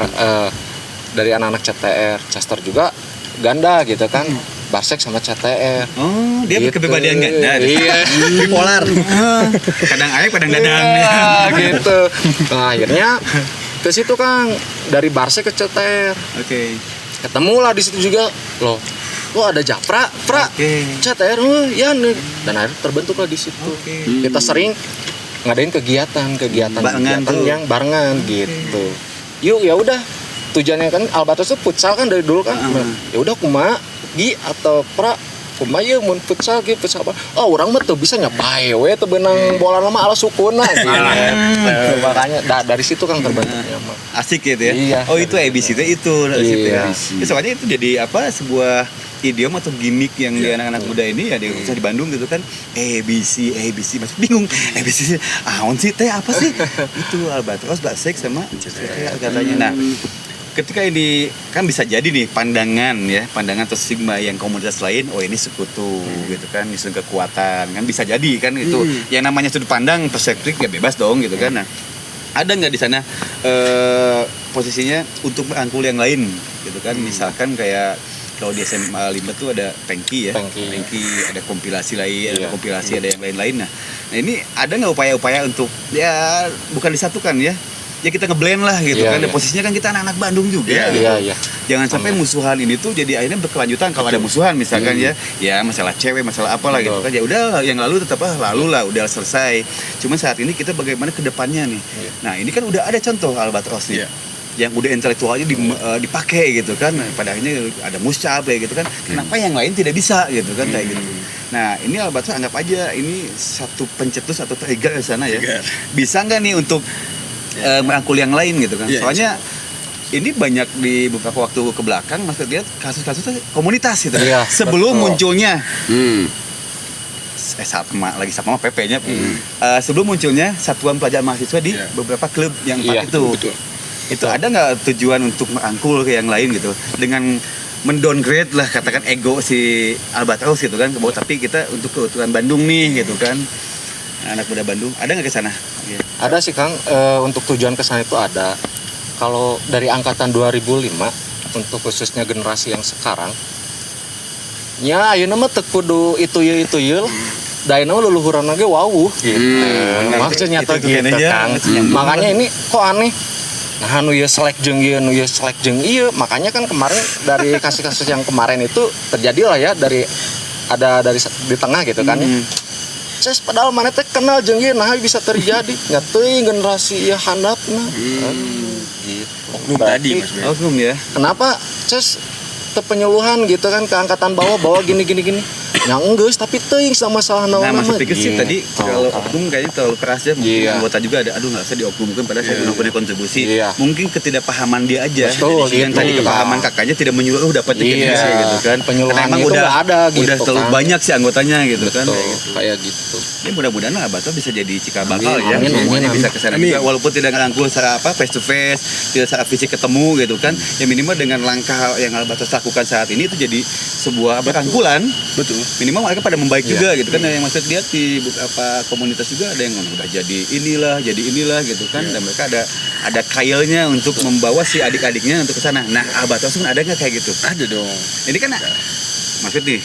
Speaker 3: dari anak-anak CTR Chester juga ganda gitu kan Barsek sama CTR.
Speaker 1: Oh, dia
Speaker 3: Gitu.
Speaker 1: kepribadian ganda.
Speaker 3: Iya.
Speaker 1: Bipolar. Kadang air, kadang gadang.
Speaker 3: Iya, gitu. Nah, akhirnya ke situ Kang dari Barsek ke CTR.
Speaker 1: Oke.
Speaker 3: Ketemulah di situ juga loh. Ada Japra,
Speaker 1: Oke.
Speaker 3: CTR, ya nih. Dan akhirnya terbentuklah di situ.
Speaker 1: Oke.
Speaker 3: Kita sering ngadain kegiatan
Speaker 1: Barengan tuh.
Speaker 3: yang barengan gitu. Yuk ya udah. Tujuannya kan Albatros itu futsal kan dari dulu kan. Ya udah kumaha Gi atau pra kumaha ye mun futsal ge futsal apa? Oh, urang mah teu bisa nyapai we teu beunang bola mah ala sukuna gitu. Makanya dari situ kan terbentuknya mah.
Speaker 1: Asik gitu ya.
Speaker 3: Iya.
Speaker 1: Oh, itu ABC itu dari situ ya.
Speaker 3: Iya.
Speaker 1: Ya, soalnya itu jadi apa sebuah idiom atau gimmick yang di anak-anak muda ini ya di khususnya di Bandung gitu kan. ABC masih bingung. ABC ahon sih teh apa sih? Itu Albatros, Barsek sama CTR katanya. Nah, ketika ini kan bisa jadi nih pandangan atau stigma yang komunitas lain, oh ini sekutu gitu kan, ini kekuatan kan bisa jadi kan itu yang namanya sudut pandang perspektif ya bebas dong gitu kan. Nah, ada nggak di sana posisinya untuk merangkul yang lain gitu kan, misalkan kayak kalau di SMA 5 tuh ada Pengki ya, Pengki ada kompilasi lain, ada kompilasi ada yang lain-lain. Nah ini ada nggak upaya-upaya untuk ya bukan disatukan ya kita ngeblend lah gitu kan. Dan posisinya kan kita anak-anak Bandung juga.
Speaker 3: Iya.
Speaker 1: Jangan sampai musuhan ini tuh jadi akhirnya berkelanjutan. Kalau ada musuhan misalkan ya masalah cewek, masalah apalah gitu kan. Ya udah yang lalu tetap lalu lah, udah selesai. Cuma saat ini kita bagaimana ke depannya nih. Nah, ini kan udah ada contoh Albatros nih. Yang udah intelektualnya dipakai gitu kan. Pada akhirnya ada Muscab kayak gitu kan. Kenapa yang lain tidak bisa gitu kan kayak gitu. Nah, ini Albatros anggap aja ini satu pencetus atau trigger di sana ya. Bisa nggak nih untuk merangkul yang lain gitu kan. Soalnya ini banyak di beberapa waktu ke belakang Mas lihat kasus-kasus komunitas gitu. Sebelum munculnya sama PP-nya. Sebelum munculnya Satuan Pelajar Mahasiswa di beberapa klub yang empat itu.
Speaker 4: betul.
Speaker 1: Itu ada nggak tujuan untuk merangkul ke yang lain gitu dengan mendowngrade lah katakan ego si Albatros gitu kan ke bawah, tapi kita untuk keutuhan Bandung nih gitu kan. Anak muda Bandung ada nggak ke sana?
Speaker 3: Ada sih Kang, untuk tujuan kesana itu ada. Kalau dari angkatan 2005 untuk khususnya generasi yang sekarang, ya ayeuna mah teu kudu itu ye. Daina mah luluhuran ge wawuh gitu. Maksudnya tuh gitu Kang. Makanya ini kok aneh. Nah, nu ye selek jeung ieu, makanya kan kemarin dari kasus-kasus yang kemarin itu terjadi lah ya dari di tengah gitu kan ya. Ces padahal mana teh kenal jeung ieu nah bisa terjadi nya teuing generasi ieu handapna. Gitu.
Speaker 2: Oknum tadi Mas Ben.
Speaker 1: Oknum ya.
Speaker 3: Kenapa Ces teu penyuluhan gitu kan ke angkatan bawah gini. Yang enggeus tapi teuing sama masalah
Speaker 1: Nah,
Speaker 3: naon
Speaker 1: maksud pikir sih tadi kalau oknum kayaknya terlalu keras ya. Mungkin anggota juga ada, aduh nggak usah dioknumkan padahal saya punya kontribusi. Mungkin ketidakpahaman dia aja.
Speaker 3: Betul,
Speaker 1: Yang tadi kepahaman kakaknya tidak menyuruh dapat tiket gitu kan.
Speaker 3: Penyuluhan
Speaker 1: emang
Speaker 3: itu
Speaker 1: udah
Speaker 3: nggak ada gitu
Speaker 1: udah terlalu
Speaker 3: kan.
Speaker 1: banyak sih anggotanya gitu kan.
Speaker 3: Kayak gitu.
Speaker 1: Ini mudah-mudahan Albatros bisa jadi cikal bakal ya.
Speaker 3: Amin,
Speaker 1: Semuanya
Speaker 3: amin.
Speaker 1: bisa kesana juga walaupun tidak ngerangkul secara face to face, tidak secara fisik ketemu gitu kan. Ya minimal dengan langkah yang Albatros lakukan saat ini itu jadi sebuah rangkulan.
Speaker 2: Betul.
Speaker 1: Minimal mereka pada membaik juga gitu kan. Yang maksud dia di beberapa komunitas juga ada yang udah jadi inilah gitu kan. Dan mereka ada kailnya untuk membawa si adik-adiknya untuk ke sana. Nah, Albatros kan ada nggak kayak gitu?
Speaker 2: Ada dong.
Speaker 1: Ini kan maksud nih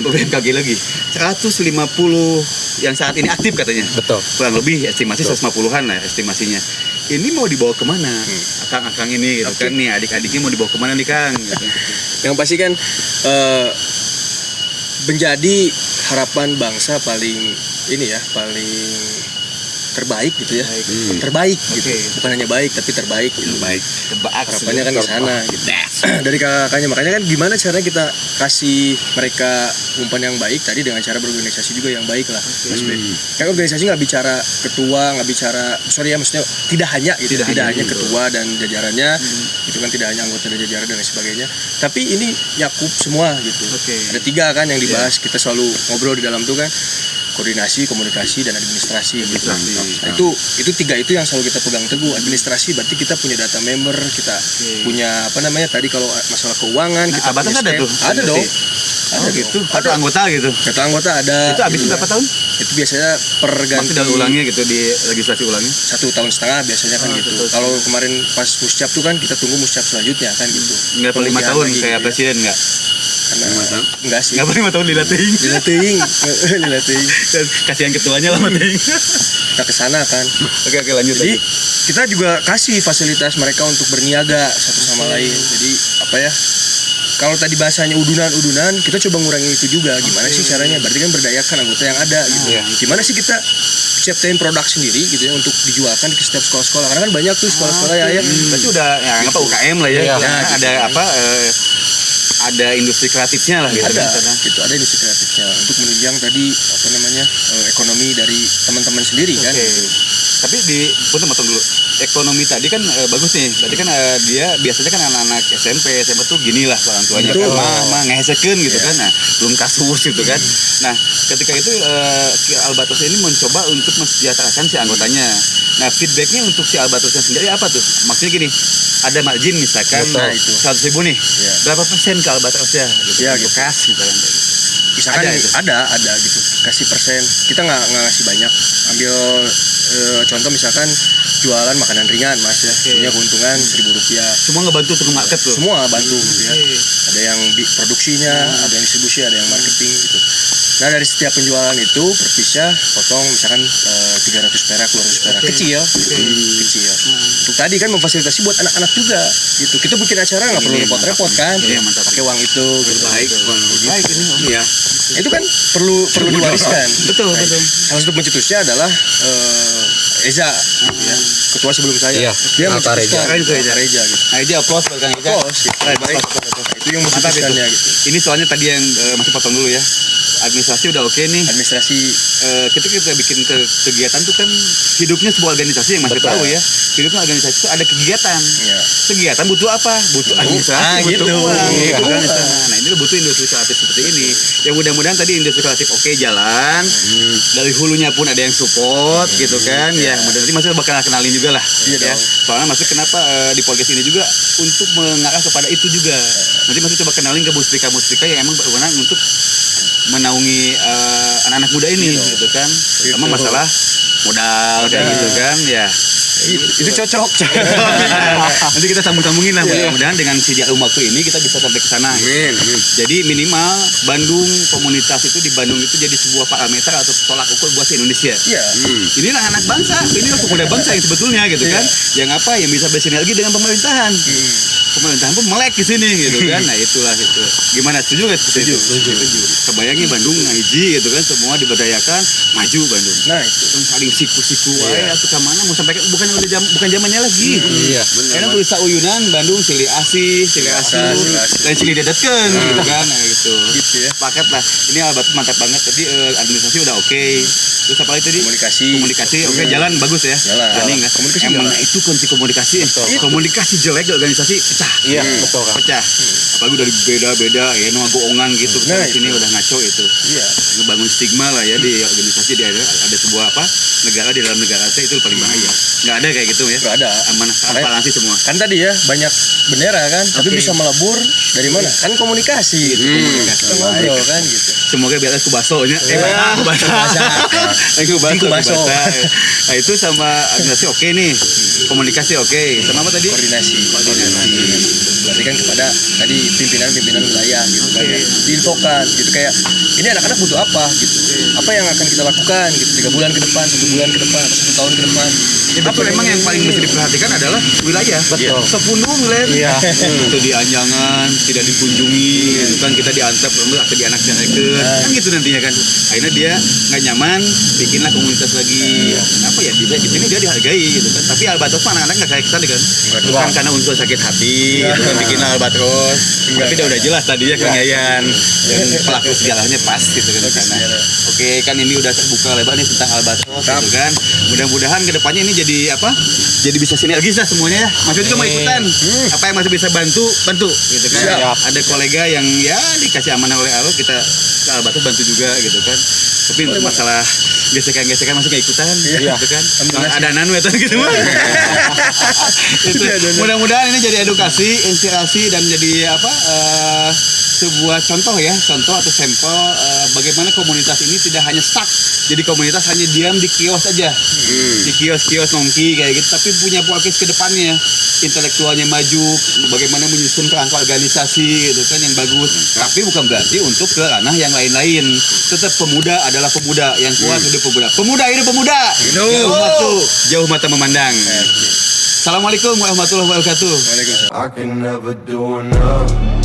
Speaker 1: info BMKG lagi 150 yang saat ini aktif katanya.
Speaker 3: Betul.
Speaker 1: Kurang lebih estimasi 150-an lah estimasinya. Ini mau dibawa kemana? Akang-akang ini gitu kan nih adik-adiknya mau dibawa kemana nih Kang? Gitu.
Speaker 2: Yang pasti kan menjadi harapan bangsa paling terbaik gitu ya. Terbaik gitu. Bukan hanya baik tapi terbaik gitu.
Speaker 1: Baik.
Speaker 2: Harapannya kan di sana gitu. Dari kakaknya makanya kan gimana caranya kita kasih mereka umpan yang baik tadi dengan cara berorganisasi juga yang baik lah Mas Ben. Kan organisasi nggak bicara ketua, nggak bicara maksudnya tidak hanya ketua dan jajarannya itu kan tidak hanya anggota dan jajaran dan lain sebagainya. Tapi ini nyakup semua gitu. Ada 3 kan yang dibahas kita selalu ngobrol di dalam tuh kan koordinasi, komunikasi, dan administrasi gitu. Nah, itu tiga itu yang selalu kita pegang teguh. Administrasi berarti kita punya data member, kita punya apa namanya tadi kalau masalah keuangan kita
Speaker 1: Albatros
Speaker 2: punya
Speaker 1: ada
Speaker 2: scan.
Speaker 1: tuh?
Speaker 2: Ada dong. Ada
Speaker 1: gitu.
Speaker 2: ada.
Speaker 1: Atau anggota gitu.
Speaker 2: Data anggota ada.
Speaker 1: Itu habis berapa tahun?
Speaker 2: Itu biasanya per ganti
Speaker 1: Maksudnya ulangnya gitu di legislasi ulangnya.
Speaker 2: 1,5 tahun biasanya kan gitu. Kalau kemarin pas muscap tuh kan kita tunggu muscap selanjutnya kan gitu.
Speaker 1: Enggak per 5
Speaker 2: Pengujian
Speaker 1: tahun
Speaker 2: lagi
Speaker 1: kayak
Speaker 2: gitu ya.
Speaker 1: presiden enggak?
Speaker 2: Karena enggak sih.
Speaker 1: Enggak per 5 tahun dilatih.
Speaker 2: Dilatih, dilatih.
Speaker 1: Kasihan ketuanya lah mating.
Speaker 2: Kita kesana kan.
Speaker 1: Oke lanjut
Speaker 2: Jadi
Speaker 1: lagi.
Speaker 2: kita juga kasih fasilitas mereka untuk berniaga satu sama lain. Jadi apa ya? Kalau tadi bahasanya udunan, kita coba ngurangin itu juga. Gimana sih caranya? Berarti kan berdayakan anggota yang ada gitu. Gimana sih kita ciptain produk sendiri gitu ya untuk dijualkan ke setiap sekolah-sekolah. Karena kan banyak tuh sekolah-sekolah ya.
Speaker 1: Berarti udah ya apa UKM lah ya.
Speaker 3: Iya.
Speaker 1: Nah, ada apa ada industri kreatifnya lah gitu.
Speaker 2: Ada
Speaker 1: kan.
Speaker 2: gitu, ada industri kreatifnya untuk menunjang tadi apa namanya ekonomi dari teman-teman sendiri kan.
Speaker 1: Oke. Tapi punten potong dulu. Ekonomi tadi kan bagus nih. Berarti kan dia biasanya kan anak-anak SMP, SMA tuh gini lah orang tuanya
Speaker 2: Betul.
Speaker 1: kan mah ngehesekeun gitu kan. Nah, belum kasus gitu kan. Nah, ketika itu si Albatros ini mencoba untuk mensejahterakan si anggotanya. Nah, feedbacknya untuk si Albatrosnya sendiri apa tuh? Maksudnya gini, ada margin misalkan
Speaker 2: Betul. Nah, itu.
Speaker 1: 100.000 nih.
Speaker 2: Iya.
Speaker 1: Berapa persen ke Albatrosnya gitu?
Speaker 2: Iya,
Speaker 1: Untuk
Speaker 2: gitu.
Speaker 1: kas gitu kan.
Speaker 2: Misalkan
Speaker 1: Ada itu?
Speaker 2: ada gitu kasih persen, kita nggak ngasih banyak, ambil contoh misalkan jualan makanan ringan mas ya, punya keuntungan Rp1.000,
Speaker 1: Semua ngebantu untuk market tuh.
Speaker 2: semua bantu gitu ya. Ada yang produksinya, ada yang distribusi, ada yang marketing gitu. Nah dari setiap penjualan itu perpisah potong misalkan 300 perak, 200 perak, kecil. Untuk tadi kan memfasilitasi buat anak-anak juga gitu. Kita bikin acara nggak perlu
Speaker 1: Ini
Speaker 2: repot-repot kan,
Speaker 1: Iya, mantap.
Speaker 2: pakai uang itu gitu.
Speaker 1: Baik ini Om. Iya.
Speaker 2: Itu kan perlu diwariskan.
Speaker 1: Betul.
Speaker 2: Salah satu pencetusnya adalah Eza, ya, ketua sebelum saya.
Speaker 3: Iya,
Speaker 2: Dia
Speaker 3: Alta
Speaker 2: mencetuskan
Speaker 1: Reza. Keren tuh, Eza.
Speaker 2: Alta Reza gitu.
Speaker 1: Nah, ini applause buat Kang Eza.
Speaker 2: Applause, gitu.
Speaker 1: Keren,
Speaker 2: Baik.
Speaker 1: betul.
Speaker 2: Itu yang
Speaker 1: Mantap itu.
Speaker 2: mencetuskannya gitu.
Speaker 1: Ini soalnya tadi yang masih potong dulu ya. Administrasi udah oke nih.
Speaker 2: Administrasi
Speaker 1: Ketika kita bikin kegiatan tuh kan hidupnya sebuah organisasi yang masih
Speaker 3: Betul.
Speaker 1: tahu ya. Hidupnya organisasi itu ada kegiatan.
Speaker 2: ya.
Speaker 1: Kegiatan butuh apa? Butuh administrasi, butuh
Speaker 2: gitu.
Speaker 1: uang,
Speaker 2: Iya.
Speaker 1: butuh kan. Nah, ini butuh industri kreatif seperti ini. Yang mudah-mudahan tadi industri kreatif oke jalan. Dari hulunya pun ada yang support gitu kan. Ya, mudah nanti masih bakal kenalin juga lah.
Speaker 2: Iya
Speaker 1: ya.
Speaker 2: dong.
Speaker 1: Soalnya masih kenapa di podcast ini juga untuk mengarah kepada itu juga. Nanti masih coba kenalin ke mustika-mustika yang emang berwenang untuk menaungi anak-anak muda ini gitu kan. Terutama
Speaker 2: Gitu.
Speaker 1: masalah modal kayak gitu kan ya.
Speaker 2: Itu cocok.
Speaker 1: Nanti kita sambung-sambungin lah
Speaker 2: Iya.
Speaker 1: mudah-mudahan dengan si Jarum waktu ini kita bisa sampai ke sana.
Speaker 3: Amin.
Speaker 1: Jadi minimal Bandung komunitas itu di Bandung itu jadi sebuah parameter atau tolak ukur buat si Indonesia.
Speaker 2: Iya.
Speaker 1: Inilah anak bangsa, inilah pemuda bangsa yang sebetulnya gitu kan. Yang apa yang bisa bersinergi dengan pemerintahan. Pemerintahan pun melek di sini gitu kan. Nah, itulah gitu. Gimana setuju nggak? Setuju. Kebayangin Bandung ngaji gitu kan, semua diberdayakan, maju Bandung.
Speaker 2: Nah itu.
Speaker 1: Kan saling siku-siku wae atuh ka mana mau sampai bukan zamannya lagi.
Speaker 3: Iya,
Speaker 1: Karena tulis sauyunan Bandung silih asih, silih asuh,
Speaker 2: Silih asuh.
Speaker 1: lain silih dedetkeun gitu kan. Nah gitu.
Speaker 2: Gitu ya.
Speaker 1: Paket lah. Ini Albatros mantap banget tadi administrasi udah oke. Terus apa lagi tadi? Komunikasi oke, jalan bagus ya.
Speaker 2: Jalan.
Speaker 1: Berani nggak?
Speaker 2: Komunikasi
Speaker 1: Emang
Speaker 2: jalan.
Speaker 1: itu kunci komunikasi. Komunikasi jelek di organisasi pecah.
Speaker 3: Iya, betul kan.
Speaker 1: Pecah. Apalagi udah beda-beda ya nu goongan gitu
Speaker 2: Nah,
Speaker 1: kesana sini
Speaker 2: itu.
Speaker 1: udah ngaco itu.
Speaker 2: Iya.
Speaker 1: Ngebangun stigma lah ya di organisasi di ada sebuah apa negara di dalam negara saya itu paling bahaya. Nggak ada kayak gitu ya.
Speaker 2: Nggak ada.
Speaker 1: Aman transparansi semua.
Speaker 2: Kan tadi ya banyak bendera kan, tapi
Speaker 1: Oke.
Speaker 2: bisa melebur dari mana? Kan komunikasi gitu.
Speaker 1: Komunikasi.
Speaker 2: Kita ngobrol kan gitu.
Speaker 1: Semoga biar ku basonya.
Speaker 2: Kubasa.
Speaker 1: Kubasa. Nah itu sama administrasi oke nih. Komunikasi oke. Sama apa tadi?
Speaker 2: Koordinasi. Berarti kan kepada tadi pimpinan wilayah gitu kan ya. Diinfokan gitu kayak ini anak-anak butuh apa gitu. Apa yang akan kita lakukan gitu 3 bulan ke depan, 1 bulan ke depan, 1 tahun ke depan.
Speaker 1: Ya, betul, memang yang paling mesti diperhatikan adalah wilayah.
Speaker 3: Betul.
Speaker 1: Sepunung lah.
Speaker 3: Iya.
Speaker 1: Itu di Anjangan, tidak dikunjungi, gitu kan kita diantep, atau di anak kan gitu nantinya kan. Akhirnya dia nggak nyaman, bikinlah komunitas lagi. Apa ya? Di sini dia dihargai gitu kan. Tapi Albatros mah anak-anak nggak kayak kita kan. Bukan karena unsur sakit hati, gitu kan bikinlah Albatros. Tapi udah jelas tadi ya Kang Yayan dan pelaku sejarahnya pas gitu kan di sana. Oke, kan ini udah terbuka lebar nih tentang Albatros gitu kan. Mudah-mudahan kedepannya ini jadi apa? Jadi bisa sinergis lah semuanya ya. Maksudnya juga mau ikutan. Apa yang masih bisa bantu gitu kan.
Speaker 3: Siap.
Speaker 1: Ada kolega yang ya ya dikasih amanah oleh Allah, kita ke Albatus bantu juga gitu kan. Tapi untuk masalah gesekan-gesekan masuk ke ikutan gitu kan. Ada nanu ya gitu mah. Itu mudah-mudahan ini jadi edukasi, inspirasi dan jadi sebuah contoh atau sampel bagaimana komunitas ini tidak hanya stuck jadi komunitas hanya diam di kios aja, di kios-kios nongki kayak gitu, tapi punya podcast ke depannya, intelektualnya maju, bagaimana menyusun kerangka organisasi gitu kan yang bagus. Tapi bukan berarti untuk ke ranah yang lain-lain. Tetap pemuda adalah pemuda, yang kuat hidup pemuda. Pemuda hidup pemuda. Jauh waktu, jauh mata memandang. Assalamualaikum warahmatullahi wabarakatuh.
Speaker 2: Waalaikumsalam.
Speaker 5: I can never do enough.